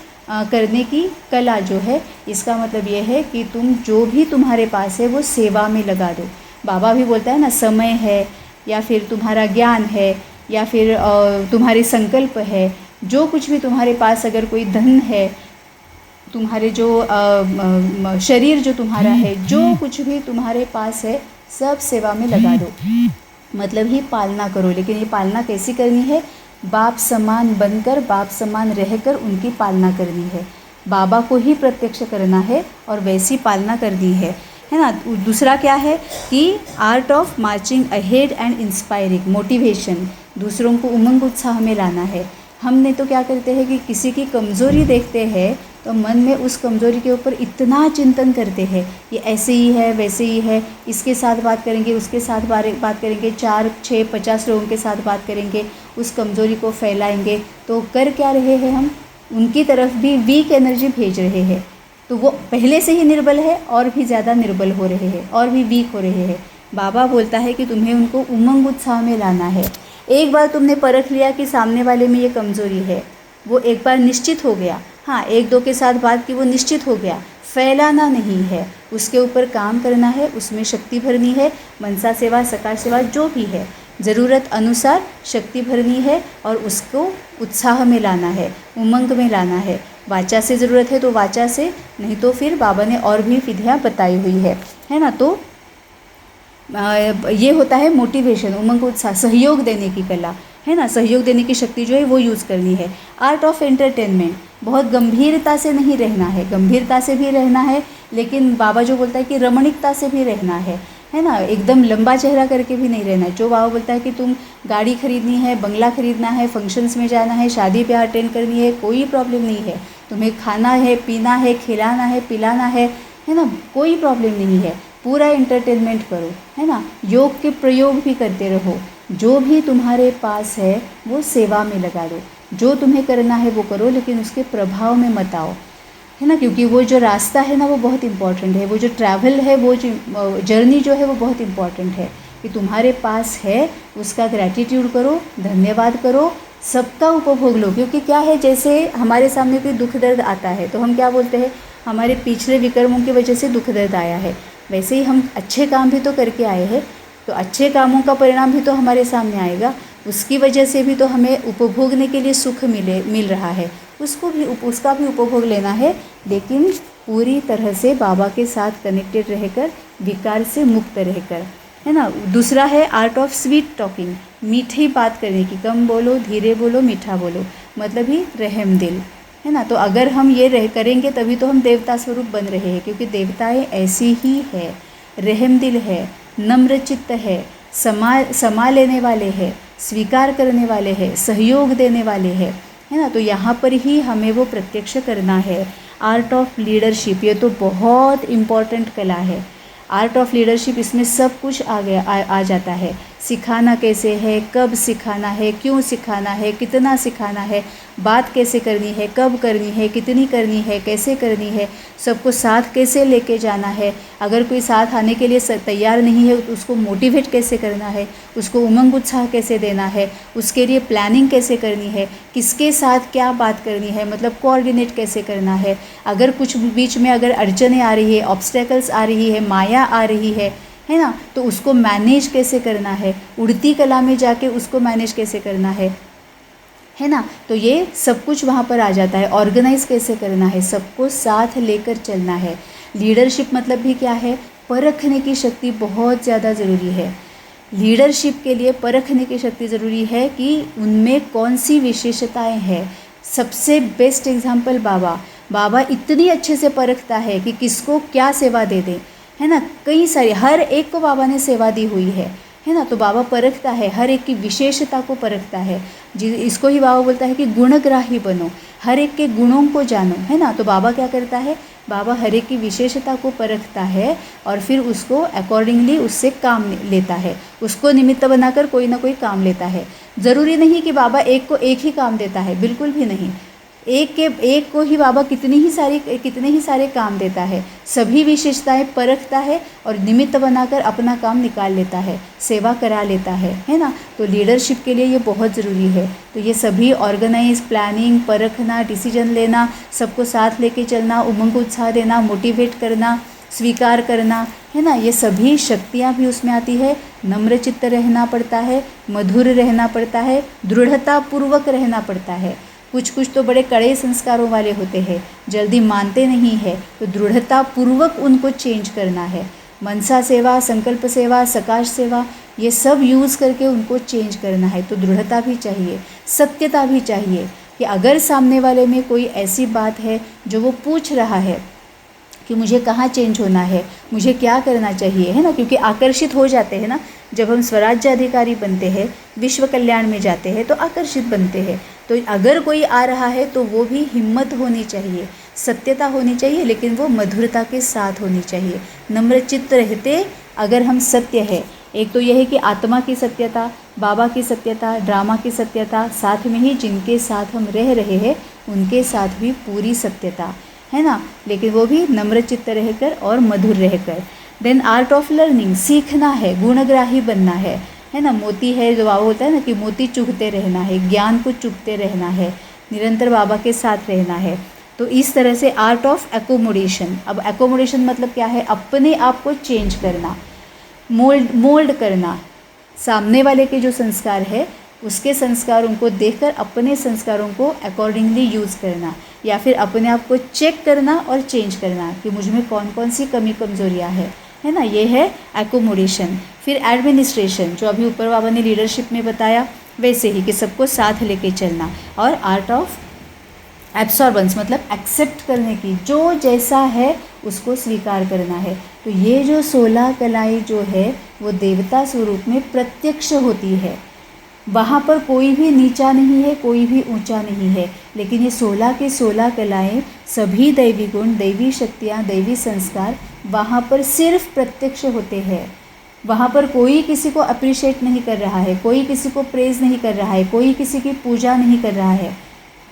करने की कला जो है, इसका मतलब ये है कि तुम जो भी तुम्हारे पास है वो सेवा में लगा दो। बाबा भी बोलता है ना, समय है या फिर तुम्हारा ज्ञान है या फिर तुम्हारे संकल्प है, जो कुछ भी तुम्हारे पास, अगर कोई धन है, तुम्हारे जो शरीर जो तुम्हारा है, जो कुछ भी तुम्हारे पास है, सब सेवा में लगा दो, मतलब ही पालना करो। लेकिन ये पालना कैसी करनी है, बाप समान बनकर, बाप समान रहकर उनकी पालना करनी है, बाबा को ही प्रत्यक्ष करना है और वैसी पालना करनी है ना। दूसरा क्या है कि art of marching ahead and inspiring, motivation, दूसरों को उमंग उत्साह में लाना है। हमने तो क्या करते हैं कि किसी की कमज़ोरी देखते हैं तो मन में उस कमज़ोरी के ऊपर इतना चिंतन करते हैं, ये ऐसे ही है, वैसे ही है, इसके साथ बात करेंगे, उसके साथ बात करेंगे, 4, 6, 50 लोगों के साथ बात करेंगे, उस कमज़ोरी को फैलाएंगे। तो कर क्या रहे हैं हम, उनकी तरफ भी वीक एनर्जी भेज रहे हैं, तो वो पहले से ही निर्बल है और भी ज़्यादा निर्बल हो रहे हैं और भी वीक हो रहे हैं। बाबा बोलता है कि तुम्हें उनको उमंग उत्साह में लाना है। एक बार तुमने परख लिया कि सामने वाले में ये कमज़ोरी है, वो एक बार निश्चित हो गया, हाँ 1-2 के साथ बात की, वो निश्चित हो गया, फैलाना नहीं है, उसके ऊपर काम करना है, उसमें शक्ति भरनी है, मनसा सेवा, सकार सेवा जो भी है, ज़रूरत अनुसार शक्ति भरनी है और उसको उत्साह में लाना है, उमंग में लाना है। वाचा से ज़रूरत है तो वाचा से, नहीं तो फिर बाबा ने और भी विधियाँ बताई हुई है ना। तो ये होता है मोटिवेशन, उमंग उत्साह, सहयोग देने की कला, है ना, सहयोग देने की शक्ति जो है वो यूज़ करनी है। आर्ट ऑफ एंटरटेनमेंट, बहुत गंभीरता से नहीं रहना है, गंभीरता से भी रहना है, लेकिन बाबा जो बोलता है कि रमणीकता से भी रहना है ना, एकदम लंबा चेहरा करके भी नहीं रहना है। जो बाबा बोलता है कि तुम गाड़ी खरीदनी है, बंगला खरीदना है, फंक्शंस में जाना है, शादी ब्याह अटेंड करनी है, कोई प्रॉब्लम नहीं है, तुम्हें खाना है, पीना है, खिलाना है, पिलाना है ना, कोई प्रॉब्लम नहीं है, पूरा एंटरटेनमेंट करो, है ना। योग के प्रयोग भी करते रहो, जो भी तुम्हारे पास है वो सेवा में लगा दो, जो तुम्हें करना है वो करो, लेकिन उसके प्रभाव में मत आओ, है ना, क्योंकि वो जो रास्ता है ना वो बहुत इम्पॉर्टेंट है, वो जो ट्रैवल है, वो जो जर्नी जो है वो बहुत इम्पॉर्टेंट है। कि तुम्हारे पास है उसका ग्रैटिट्यूड करो, धन्यवाद करो, सबका उपभोग लो। क्योंकि क्या है, जैसे हमारे सामने कोई दुख दर्द आता है तो हम क्या बोलते हैं, हमारे पिछले विकर्मों की वजह से दुख दर्द आया है, वैसे ही हम अच्छे काम भी तो करके आए हैं, तो अच्छे कामों का परिणाम भी तो हमारे सामने आएगा, उसकी वजह से भी तो हमें उपभोगने के लिए सुख मिल रहा है, उसका भी उपभोग लेना है, लेकिन पूरी तरह से बाबा के साथ कनेक्टेड रहकर, विकार से मुक्त रहकर, है ना। दूसरा है आर्ट ऑफ स्वीट टॉकिंग, मीठी बात करने की, कम बोलो, धीरे बोलो, मीठा बोलो, मतलब ही रहम दिल, है ना। तो अगर हम ये करेंगे तभी तो हम देवता स्वरूप बन रहे हैं, क्योंकि देवताएं ऐसी ही है, रहम दिल है, नम्र चित्त है, समा लेने वाले हैं, स्वीकार करने वाले हैं, सहयोग देने वाले हैं, है ना। तो यहाँ पर ही हमें वो प्रत्यक्ष करना है। आर्ट ऑफ लीडरशिप, ये तो बहुत इम्पॉर्टेंट कला है। आर्ट ऑफ लीडरशिप, इसमें सब कुछ आ जाता है। सिखाना कैसे है, कब सिखाना है, क्यों सिखाना है, कितना सिखाना है, बात कैसे करनी है, कब करनी है, कितनी करनी है, कैसे करनी है, सबको साथ कैसे लेके जाना है, अगर कोई साथ आने के लिए तैयार नहीं है तो उसको मोटिवेट कैसे करना है, उसको उमंग उत्साह कैसे देना है, उसके लिए प्लानिंग कैसे करनी है, किसके साथ क्या बात करनी है, मतलब कोऑर्डिनेट कैसे करना है, अगर कुछ बीच में अगर अड़चनें आ रही है, ऑब्स्टेकल्स आ रही है, माया आ रही है ना, तो उसको मैनेज कैसे करना है, उड़ती कला में जाके उसको मैनेज कैसे करना है ना। तो ये सब कुछ वहाँ पर आ जाता है। ऑर्गेनाइज कैसे करना है, सबको साथ लेकर चलना है। लीडरशिप मतलब भी क्या है, परखने की शक्ति बहुत ज़्यादा ज़रूरी है। लीडरशिप के लिए परखने की शक्ति ज़रूरी है कि उनमें कौन सी विशेषताएं हैं, सबसे बेस्ट एग्जाम्पल बाबा। बाबा इतनी अच्छे से परखता है कि किसको क्या सेवा दे दें, है ना। कई सारी, हर एक को बाबा ने सेवा दी हुई है ना। तो बाबा परखता है, हर एक की विशेषता को परखता है। जी, इसको ही बाबा बोलता है कि गुणग्राही बनो, हर एक के गुणों को जानो, है ना। तो बाबा क्या करता है, बाबा हर एक की विशेषता को परखता है और फिर उसको अकॉर्डिंगली उससे काम लेता है, उसको निमित्त बनाकर कोई ना कोई काम लेता है। ज़रूरी नहीं कि बाबा एक को एक ही काम देता है, बिल्कुल भी नहीं। एक को ही बाबा कितने ही सारे काम देता है, सभी विशेषताएं परखता है और निमित्त बनाकर अपना काम निकाल लेता है, सेवा करा लेता है ना। तो लीडरशिप के लिए ये बहुत ज़रूरी है। तो ये सभी ऑर्गेनाइज, प्लानिंग, परखना, डिसीजन लेना, सबको साथ लेके चलना, उमंग उत्साह देना, मोटिवेट करना, स्वीकार करना, है ना, ये सभी शक्तियाँ भी उसमें आती है। नम्र चित्त रहना पड़ता है, मधुर रहना पड़ता है, दृढ़तापूर्वक रहना पड़ता है। कुछ तो बड़े कड़े संस्कारों वाले होते हैं, जल्दी मानते नहीं है, तो दृढ़तापूर्वक उनको चेंज करना है। मनसा सेवा, संकल्प सेवा, सकाश सेवा, ये सब यूज़ करके उनको चेंज करना है। तो दृढ़ता भी चाहिए, सत्यता भी चाहिए कि अगर सामने वाले में कोई ऐसी बात है जो वो पूछ रहा है कि मुझे कहाँ चेंज होना है, मुझे क्या करना चाहिए, है ना। क्योंकि आकर्षित हो जाते हैं ना, जब हम स्वराज्य अधिकारी बनते हैं, विश्व कल्याण में जाते हैं तो आकर्षित बनते हैं। तो अगर कोई आ रहा है तो वो भी हिम्मत होनी चाहिए, सत्यता होनी चाहिए, लेकिन वो मधुरता के साथ होनी चाहिए। नम्र चित्त रहते अगर हम सत्य है, एक तो यह है कि आत्मा की सत्यता, बाबा की सत्यता, ड्रामा की सत्यता, साथ में ही जिनके साथ हम रह रहे हैं उनके साथ भी पूरी सत्यता, है ना। लेकिन वो भी नम्र चित्त रहकर और मधुर रहकर। देन आर्ट ऑफ लर्निंग, सीखना है, गुणग्राही बनना है ना। मोती है जो बाबा होता है ना कि मोती चुगते रहना है, ज्ञान को चुगते रहना है, निरंतर बाबा के साथ रहना है। तो इस तरह से आर्ट ऑफ एकोमोडेशन। अब एकोमोडेशन मतलब क्या है, अपने आप को चेंज करना, मोल्ड करना। सामने वाले के जो संस्कार है उसके संस्कारों को देखकर अपने संस्कारों को अकॉर्डिंगली यूज़ करना, या फिर अपने आप को चेक करना और चेंज करना कि मुझ में कौन कौन सी कमी कमज़ोरियाँ है ना। ये है एकोमोडेशन। फिर एडमिनिस्ट्रेशन, जो अभी ऊपर बाबा ने लीडरशिप में बताया वैसे ही कि सबको साथ लेके चलना। और आर्ट ऑफ एब्सॉर्बेंस मतलब एक्सेप्ट करने की, जो जैसा है उसको स्वीकार करना है। तो ये जो 16 कलाएँ जो है वो देवता स्वरूप में प्रत्यक्ष होती है। वहाँ पर कोई भी नीचा नहीं है, कोई भी ऊंचा नहीं है, लेकिन ये 16 के 16 कलाएँ, सभी दैवी गुण, दैवी शक्तियाँ, दैवी संस्कार वहाँ पर सिर्फ प्रत्यक्ष होते हैं। वहाँ पर कोई किसी को अप्रिशिएट नहीं कर रहा है, कोई किसी को प्रेज़ नहीं कर रहा है, कोई किसी की पूजा नहीं कर रहा है,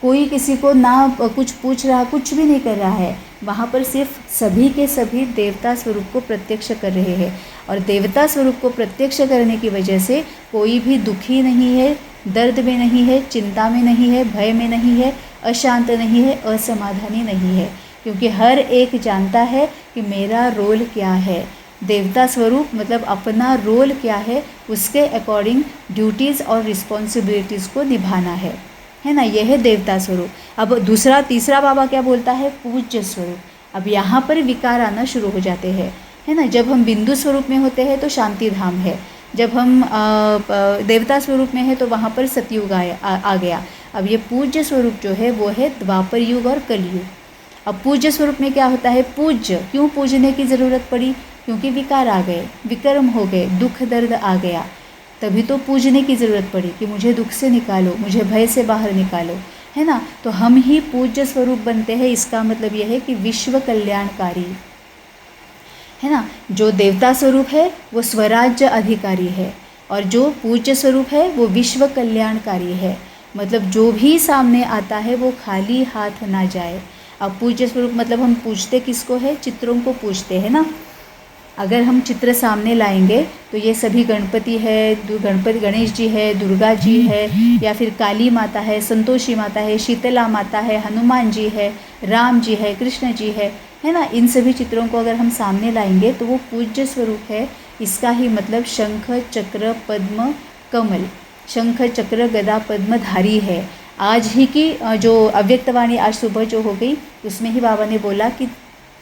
कोई किसी को ना कुछ पूछ रहा, कुछ भी नहीं कर रहा है। वहाँ पर सिर्फ सभी के सभी देवता स्वरूप को प्रत्यक्ष कर रहे हैं। और देवता स्वरूप को प्रत्यक्ष करने की वजह से कोई भी दुखी नहीं है, दर्द में नहीं है, चिंता में नहीं है, भय में नहीं है, अशांत नहीं है, असमाधानी नहीं है, क्योंकि हर एक जानता है कि मेरा रोल क्या है। देवता स्वरूप मतलब अपना रोल क्या है, उसके अकॉर्डिंग ड्यूटीज़ और रिस्पॉन्सिबिलिटीज़ को निभाना है ना। यह है देवता स्वरूप। अब तीसरा बाबा क्या बोलता है, पूज्य स्वरूप। अब यहाँ पर विकार आना शुरू हो जाते हैं, है ना। जब हम बिंदु स्वरूप में होते हैं तो शांति धाम है, जब हम देवता स्वरूप में है तो वहाँ पर सतयुग आ गया। अब ये पूज्य स्वरूप जो है वो है द्वापर युग और कलयुग। अब पूज्य स्वरूप में क्या होता है, पूज्य क्यों पूजने की ज़रूरत पड़ी, क्योंकि विकार आ गए, विकर्म हो गए, दुख दर्द आ गया, तभी तो पूजने की ज़रूरत पड़ी कि मुझे दुख से निकालो, मुझे भय से बाहर निकालो, है ना। तो हम ही पूज्य स्वरूप बनते हैं। इसका मतलब यह है कि विश्व कल्याणकारी, है ना। जो देवता स्वरूप है वो स्वराज्य अधिकारी है, और जो पूज्य स्वरूप है वो विश्व कल्याणकारी है। मतलब जो भी सामने आता है वो खाली हाथ ना जाए। अब पूज्य स्वरूप मतलब हम पूजते किसको है, चित्रों को पूजते हैं ना। अगर हम चित्र सामने लाएंगे तो ये सभी गणपति है, गणेश जी है, दुर्गा जी है, या फिर काली माता है, संतोषी माता है, शीतला माता है, हनुमान जी है, राम जी है, कृष्ण जी है ना। इन सभी चित्रों को अगर हम सामने लाएंगे तो वो पूज्य स्वरूप है। इसका ही मतलब शंख चक्र पद्म कमल, शंख चक्र गदा पद्मधारी है। आज ही की जो अव्यक्तवाणी आज सुबह जो हो गई उसमें ही बाबा ने बोला कि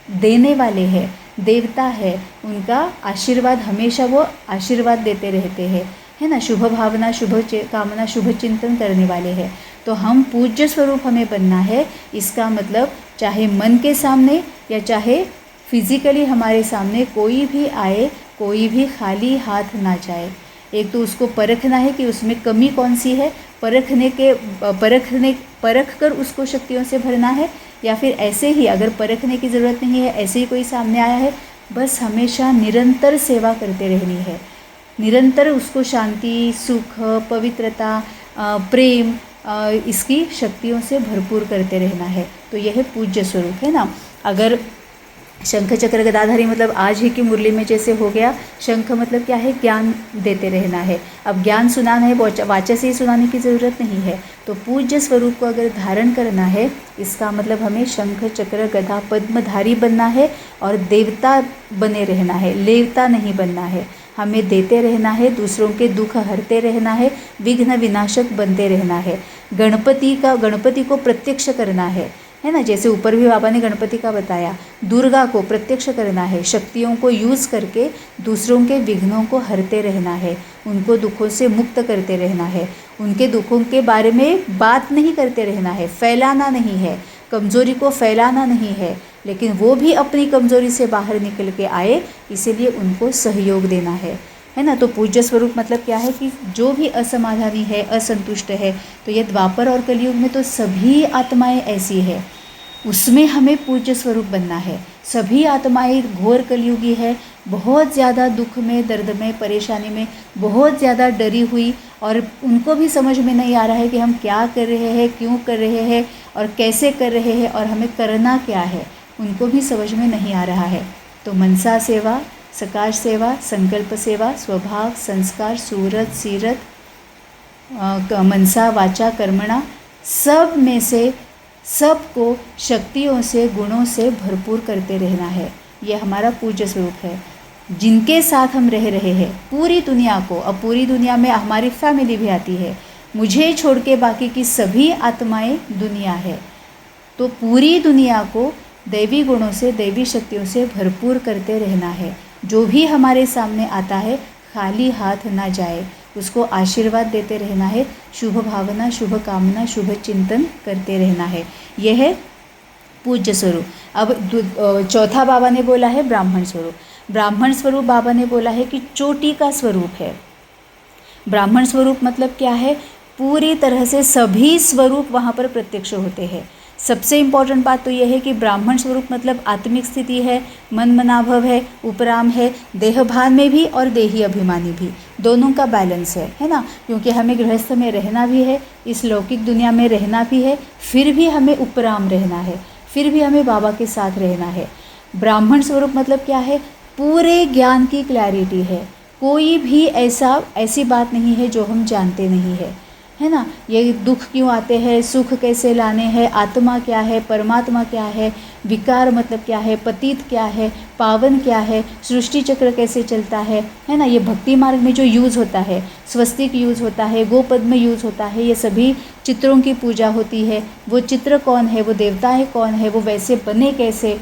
देने वाले हैं, देवता है, उनका आशीर्वाद हमेशा वो आशीर्वाद देते रहते हैं, है ना। शुभ भावना, शुभ कामना, शुभ चिंतन करने वाले हैं। तो हम पूज्य स्वरूप हमें बनना है। इसका मतलब चाहे मन के सामने या चाहे फिजिकली हमारे सामने कोई भी आए, कोई भी खाली हाथ ना जाए। एक तो उसको परखना है कि उसमें कमी कौन सी है, परख कर उसको शक्तियों से भरना है, या फिर ऐसे ही अगर परखने की ज़रूरत नहीं है, ऐसे ही कोई सामने आया है, बस हमेशा निरंतर सेवा करते रहनी है। निरंतर उसको शांति, सुख, पवित्रता, प्रेम, इसकी शक्तियों से भरपूर करते रहना है। तो यह पूज्य स्वरूप है ना। अगर शंख चक्र गदाधारी मतलब आज ही की मुरली में जैसे हो गया, शंख मतलब क्या है, ज्ञान देते रहना है। अब ज्ञान सुनाना है, वाचा से ही सुनाने की ज़रूरत नहीं है। तो पूज्य स्वरूप को अगर धारण करना है, इसका मतलब हमें शंख चक्र गदा पद्मधारी बनना है और देवता बने रहना है, लेवता नहीं बनना है। हमें देते रहना है, दूसरों के दुख हरते रहना है, विघ्न विनाशक बनते रहना है। गणपति को प्रत्यक्ष करना है ना। जैसे ऊपर भी बाबा ने गणपति का बताया, दुर्गा को प्रत्यक्ष करना है, शक्तियों को यूज़ करके दूसरों के विघ्नों को हरते रहना है, उनको दुखों से मुक्त करते रहना है, उनके दुखों के बारे में बात नहीं करते रहना है, फैलाना नहीं है, कमज़ोरी को फैलाना नहीं है, लेकिन वो भी अपनी कमज़ोरी से बाहर निकल के आए, इसीलिए उनको सहयोग देना है ना। तो पूज्य स्वरूप मतलब क्या है कि जो भी असमाधानी है, असंतुष्ट है, तो ये द्वापर और कलयुग में तो सभी आत्माएं ऐसी है, उसमें हमें पूज्य स्वरूप बनना है। सभी आत्माएं घोर कलयुगी है, बहुत ज़्यादा दुख में, दर्द में, परेशानी में, बहुत ज़्यादा डरी हुई, और उनको भी समझ में नहीं आ रहा है कि हम क्या कर रहे हैं, क्यों कर रहे हैं और कैसे कर रहे हैं और हमें करना क्या है, उनको भी समझ में नहीं आ रहा है। तो मनसा सेवा, सकाश सेवा, संकल्प सेवा, स्वभाव, संस्कार, सूरत, सीरत, मनसा, वाचा, कर्मणा, सब में से सबको शक्तियों से, गुणों से भरपूर करते रहना है। ये हमारा पूज्य स्वरूप है, जिनके साथ हम रह रहे हैं पूरी दुनिया को। अब पूरी दुनिया में हमारी फैमिली भी आती है, मुझे छोड़ के बाकी की सभी आत्माएं दुनिया है। तो पूरी दुनिया को दैवी गुणों से, दैवी शक्तियों से भरपूर करते रहना है। जो भी हमारे सामने आता है, खाली हाथ ना जाए, उसको आशीर्वाद देते रहना है, शुभ भावना, शुभ कामना, शुभ चिंतन करते रहना है। यह है पूज्य स्वरूप। अब चौथा बाबा ने बोला है ब्राह्मण स्वरूप। ब्राह्मण स्वरूप बाबा ने बोला है कि चोटी का स्वरूप है। ब्राह्मण स्वरूप मतलब क्या है, पूरी तरह से सभी स्वरूप वहाँ पर प्रत्यक्ष होते हैं। सबसे इम्पॉर्टेंट बात तो यह है कि ब्राह्मण स्वरूप मतलब आत्मिक स्थिति है, मन मनाभव है, उपराम है, देहभान में भी और देही अभिमानी भी, दोनों का बैलेंस है ना। क्योंकि हमें गृहस्थ में रहना भी है, इस लौकिक दुनिया में रहना भी है, फिर भी हमें उपराम रहना है, फिर भी हमें बाबा के साथ रहना है। ब्राह्मण स्वरूप मतलब क्या है, पूरे ज्ञान की क्लैरिटी है, कोई भी ऐसी बात नहीं है जो हम जानते नहीं है ना। ये दुख क्यों आते हैं, सुख कैसे लाने हैं, आत्मा क्या है, परमात्मा क्या है, विकार मतलब क्या है, पतित क्या है, पावन क्या है, सृष्टि चक्र कैसे चलता है ना। ये भक्ति मार्ग में जो यूज़ होता है, स्वस्तिक यूज़ होता है, गोपद में यूज़ होता है, ये सभी चित्रों की पूजा होती है। वो चित्र कौन है, वो देवता है कौन है, वो वैसे बने कैसे,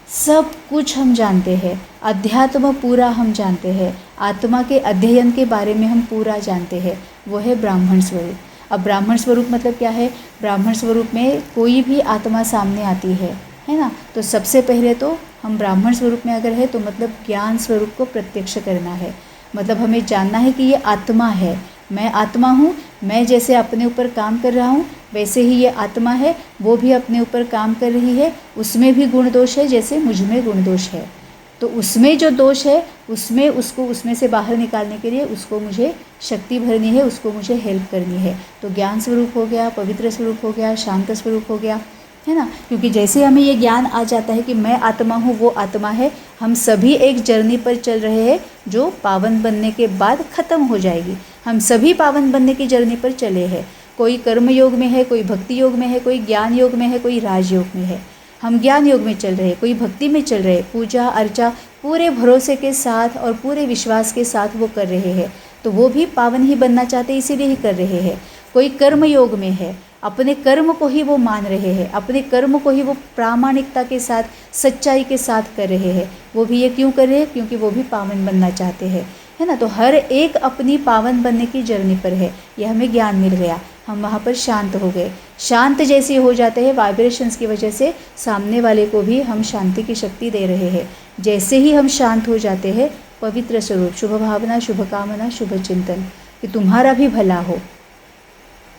सब कुछ हम जानते हैं। अध्यात्म पूरा हम जानते हैं, आत्मा के अध्ययन के बारे में हम पूरा जानते हैं, वो है ब्राह्मण स्वरूप। अब ब्राह्मण स्वरूप मतलब क्या है, ब्राह्मण स्वरूप में कोई भी आत्मा सामने आती है ना। तो सबसे पहले तो हम ब्राह्मण स्वरूप में अगर है तो मतलब ज्ञान स्वरूप को प्रत्यक्ष करना है। मतलब हमें जानना है कि ये आत्मा है, मैं आत्मा हूँ, मैं जैसे अपने ऊपर काम कर रहा हूँ वैसे ही ये आत्मा है, वो भी अपने ऊपर काम कर रही है, उसमें भी गुण दोष है जैसे मुझ में गुण दोष है। तो उसमें जो दोष है उसमें से बाहर निकालने के लिए उसको मुझे शक्ति भरनी है, उसको मुझे हेल्प करनी है। तो ज्ञान स्वरूप हो गया, पवित्र स्वरूप हो गया, शांत स्वरूप हो गया, है ना। क्योंकि जैसे हमें ये ज्ञान आ जाता है कि मैं आत्मा हूँ, वो आत्मा है, हम सभी एक जर्नी पर चल रहे हैं जो पावन बनने के बाद ख़त्म हो जाएगी। हम सभी पावन बनने की जर्नी पर चले हैं। कोई कर्म योग में है, कोई भक्ति योग में है, कोई ज्ञान योग में है, कोई राजयोग में है। हम ज्ञान योग में चल रहे हैं, कोई भक्ति में चल रहे हैं, पूजा अर्चा पूरे भरोसे के साथ और पूरे विश्वास के साथ वो कर रहे हैं, तो वो भी पावन ही बनना चाहते हैं, इसीलिए ही कर रहे हैं। कोई कर्म योग में है, अपने कर्म को ही वो मान रहे हैं, अपने कर्म को ही वो प्रामाणिकता के साथ, सच्चाई के साथ कर रहे हैं। वो भी ये क्यों कर रहे हैं, क्योंकि वो भी पावन बनना चाहते हैं, है ना। तो हर एक अपनी पावन बनने की जर्नी पर है, ये हमें ज्ञान मिल गया। हम वहाँ पर शांत हो गए। शांत जैसे हो जाते हैं वाइब्रेशंस की वजह से, सामने वाले को भी हम शांति की शक्ति दे रहे हैं। जैसे ही हम शांत हो जाते हैं, पवित्र स्वरूप, शुभ भावना, शुभ कामना, शुभ चिंतन कि तुम्हारा भी भला हो,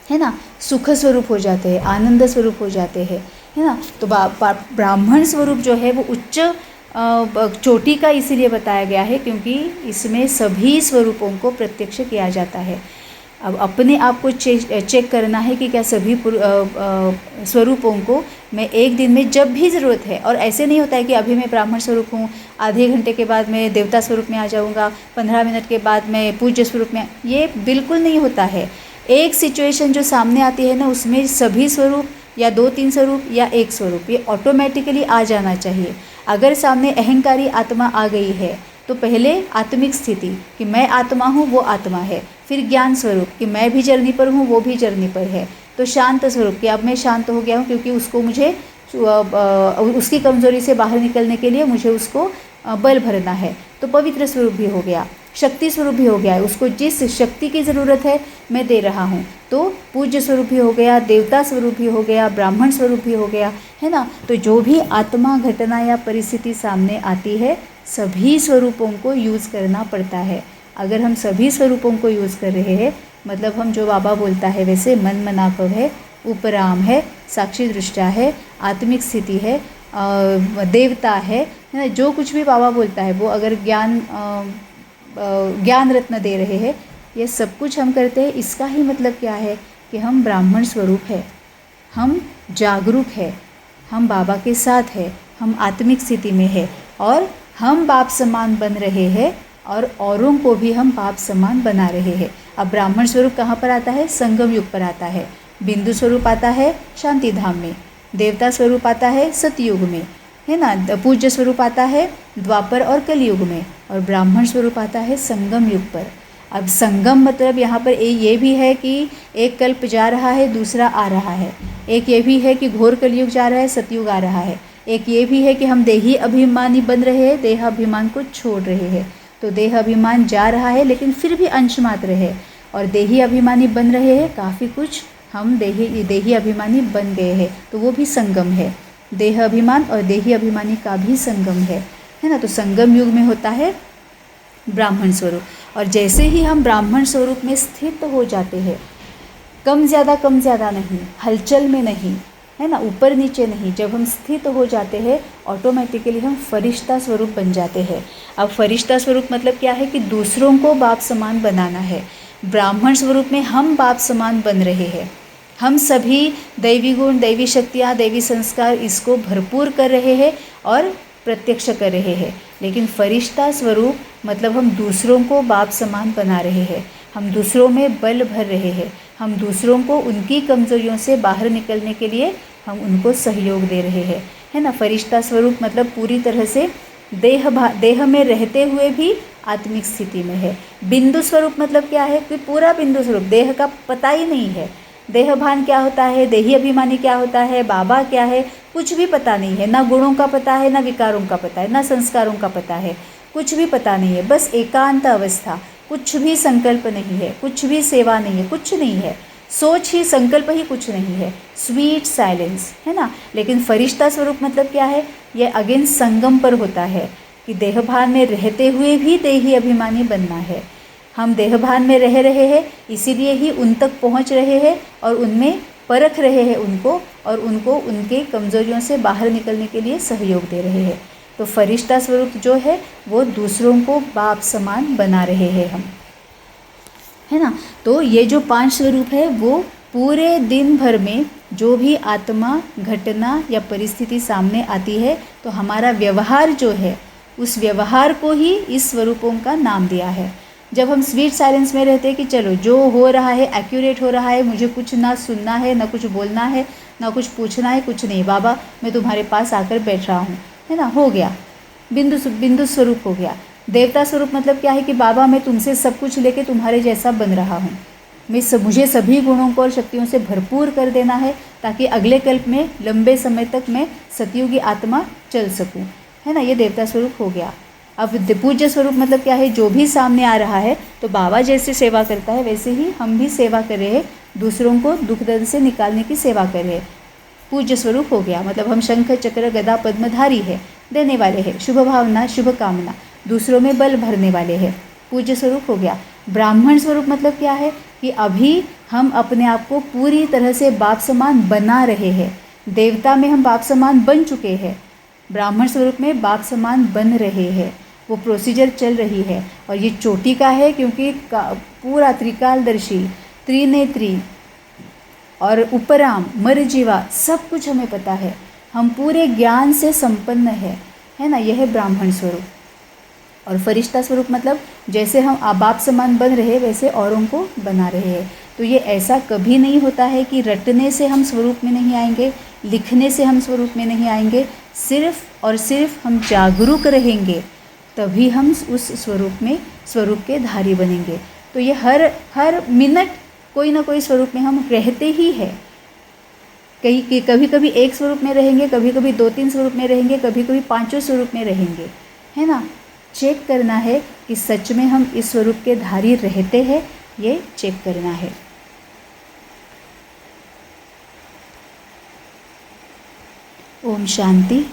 है ना, सुख स्वरूप हो जाते हैं, आनंद स्वरूप हो जाते हैं, है ना। तो ब्राह्मण स्वरूप जो है वो उच्च चोटी का इसीलिए बताया गया है क्योंकि इसमें सभी स्वरूपों को प्रत्यक्ष किया जाता है। अब अपने आप को चेक करना है कि क्या सभी स्वरूपों को मैं एक दिन में जब भी ज़रूरत है, और ऐसे नहीं होता है कि अभी मैं ब्राह्मण स्वरूप हूँ, आधे घंटे के बाद मैं देवता स्वरूप में आ जाऊँगा, 15 मिनट के बाद मैं पूज्य स्वरूप में, ये बिल्कुल नहीं होता है। एक सिचुएशन जो सामने आती है ना, उसमें सभी स्वरूप या 2-3 स्वरूप या एक स्वरूप ये ऑटोमेटिकली आ जाना चाहिए। अगर सामने अहंकारी आत्मा आ गई है तो पहले आत्मिक स्थिति कि मैं आत्मा हूँ, वो आत्मा है, फिर ज्ञान स्वरूप कि मैं भी जर्नी पर हूँ, वो भी जर्नी पर है, तो शांत स्वरूप कि अब मैं शांत हो गया हूँ क्योंकि उसको मुझे उसकी कमज़ोरी से बाहर निकलने के लिए मुझे उसको बल भरना है, तो पवित्र स्वरूप भी हो गया, शक्ति स्वरूप भी हो गया है, उसको जिस शक्ति की ज़रूरत है मैं दे रहा हूँ, तो पूज्य स्वरूप भी हो गया, देवता स्वरूप भी हो गया, ब्राह्मण स्वरूप भी हो गया, है ना। तो जो भी आत्मा, घटना या परिस्थिति सामने आती है, सभी स्वरूपों को यूज़ करना पड़ता है। अगर हम सभी स्वरूपों को यूज़ कर रहे हैं, मतलब हम जो बाबा बोलता है वैसे मन मनापव है, उपराम है, साक्षी दृष्टा है, आत्मिक स्थिति है, देवता है ना, जो कुछ भी बाबा बोलता है वो अगर ज्ञान रत्न दे रहे हैं, ये सब कुछ हम करते हैं, इसका ही मतलब क्या है कि हम ब्राह्मण स्वरूप है, हम जागरूक है, हम बाबा के साथ है, हम आत्मिक स्थिति में है और हम बाप समान बन रहे हैं और औरों को भी हम बाप समान बना रहे हैं। अब ब्राह्मण स्वरूप कहाँ पर आता है? संगम युग पर आता है। बिंदु स्वरूप आता है शांति धाम में, देवता स्वरूप आता है सतयुग में, है ना, पूज्य स्वरूप आता है द्वापर और कलयुग में, और ब्राह्मण स्वरूप आता है संगम युग पर। अब संगम मतलब यहाँ पर ये भी है कि एक कल्प जा रहा है, दूसरा आ रहा है। एक ये भी है कि घोर कलयुग जा रहा है, सतयुग आ रहा है। एक ये भी है कि हम देही अभिमानी बन रहे हैं, देह अभिमान को छोड़ रहे हैं। तो देह अभिमान जा रहा है लेकिन फिर भी अंश मात्र है, और देही अभिमानी बन रहे हैं, काफ़ी कुछ हम देही अभिमानी बन गए हैं, तो वो भी संगम है। देह अभिमान और देही अभिमानी का भी संगम है ना। तो संगम युग में होता है ब्राह्मण स्वरूप, और जैसे ही हम ब्राह्मण स्वरूप में स्थित हो जाते हैं, कम ज़्यादा नहीं, हलचल में नहीं, है ना, ऊपर नीचे नहीं, जब हम स्थित हो जाते हैं ऑटोमेटिकली हम फरिश्ता स्वरूप बन जाते हैं। अब फरिश्ता स्वरूप मतलब क्या है कि दूसरों को बाप समान बनाना है। ब्राह्मण स्वरूप में हम बाप समान बन रहे हैं, हम सभी दैवी गुण, दैवी शक्तियाँ, दैवी संस्कार इसको भरपूर कर रहे हैं और प्रत्यक्ष कर रहे हैं। लेकिन फरिश्ता स्वरूप मतलब हम दूसरों को बाप समान बना रहे हैं, हम दूसरों में बल भर रहे हैं, हम दूसरों को उनकी कमज़ोरियों से बाहर निकलने के लिए हम उनको सहयोग दे रहे हैं, है ना। फरिश्ता स्वरूप मतलब पूरी तरह से देह में रहते हुए भी आत्मिक स्थिति में है। बिंदु स्वरूप मतलब क्या है कि पूरा बिंदु स्वरूप, देह का पता ही नहीं है, देह भान क्या होता है, देही अभिमानी क्या होता है, बाबा क्या है, कुछ भी पता नहीं है, ना गुणों का पता है, ना विकारों का पता है, ना संस्कारों का पता है, कुछ भी पता नहीं है, बस एकांत अवस्था, कुछ भी संकल्प नहीं है, कुछ भी सेवा नहीं है, कुछ नहीं है, सोच ही, संकल्प ही कुछ नहीं है, स्वीट साइलेंस, है ना। लेकिन फरिश्ता स्वरूप मतलब क्या है, ये अगेन संगम पर होता है कि देहभान में रहते हुए भी देही अभिमानी बनना है। हम देहभान में रह रहे हैं, इसीलिए ही उन तक पहुंच रहे हैं और उनमें परख रहे हैं उनको, और उनको उनके कमज़ोरियों से बाहर निकलने के लिए सहयोग दे रहे हैं। तो फरिश्ता स्वरूप जो है वो दूसरों को बाप समान बना रहे हैं हम, है ना। तो ये जो 5 स्वरूप है वो पूरे दिन भर में जो भी आत्मा, घटना या परिस्थिति सामने आती है, तो हमारा व्यवहार जो है उस व्यवहार को ही इस स्वरूपों का नाम दिया है। जब हम स्वीट साइलेंस में रहते हैं कि चलो जो हो रहा है एक्यूरेट हो रहा है, मुझे कुछ ना सुनना है, ना कुछ बोलना है, ना कुछ पूछना है, कुछ नहीं, बाबा मैं तुम्हारे पास आकर बैठ रहा हूँ, है ना, हो गया, बिंदु स्वरूप हो गया। देवता स्वरूप मतलब क्या है कि बाबा मैं तुमसे सब कुछ लेके तुम्हारे जैसा बन रहा हूँ, मुझे सभी गुणों को और शक्तियों से भरपूर कर देना है ताकि अगले कल्प में लंबे समय तक मैं सतयुगी आत्मा चल सकूँ, है ना। ये देवता स्वरूप हो गया। अब पूज्य स्वरूप मतलब क्या है, जो भी सामने आ रहा है तो बाबा जैसे सेवा करता है वैसे ही हम भी सेवा कर रहे हैं दूसरों को दुख दर्द से निकालने की सेवा कर रहे हैं। पूज्य स्वरूप हो गया, मतलब हम शंख चक्र गदा पद्मधारी है, देने वाले हैं, शुभ भावना शुभ कामना, दूसरों में बल भरने वाले हैं, पूज्य स्वरूप हो गया। ब्राह्मण स्वरूप मतलब क्या है कि अभी हम अपने आप को पूरी तरह से बाप समान बना रहे हैं। देवता में हम बाप समान बन चुके हैं, ब्राह्मण स्वरूप में बाप समान बन रहे हैं, वो प्रोसीजर चल रही है। और ये चोटी का है क्योंकि पूरा त्रिकालदर्शी, त्रिनेत्री और उपराम मरजीवा सब कुछ हमें पता है, हम पूरे ज्ञान से संपन्न है ना, यह है ब्राह्मण स्वरूप। और फरिश्ता स्वरूप मतलब जैसे हम बाप समान बन रहे वैसे औरों को बना रहे हैं। तो ये ऐसा कभी नहीं होता है कि रटने से हम स्वरूप में नहीं आएंगे, लिखने से हम स्वरूप में नहीं आएंगे, सिर्फ और सिर्फ हम जागरूक रहेंगे तभी हम उस स्वरूप के धारी बनेंगे। तो ये हर मिनट कोई ना कोई स्वरूप में हम रहते ही हैं। कभी कभी एक स्वरूप में रहेंगे, कभी कभी 2-3 स्वरूप में रहेंगे, कभी कभी 5 स्वरूप में रहेंगे, है ना। चेक करना है कि सच में हम इस स्वरूप के धारी रहते हैं, ये चेक करना है। ओम शांति।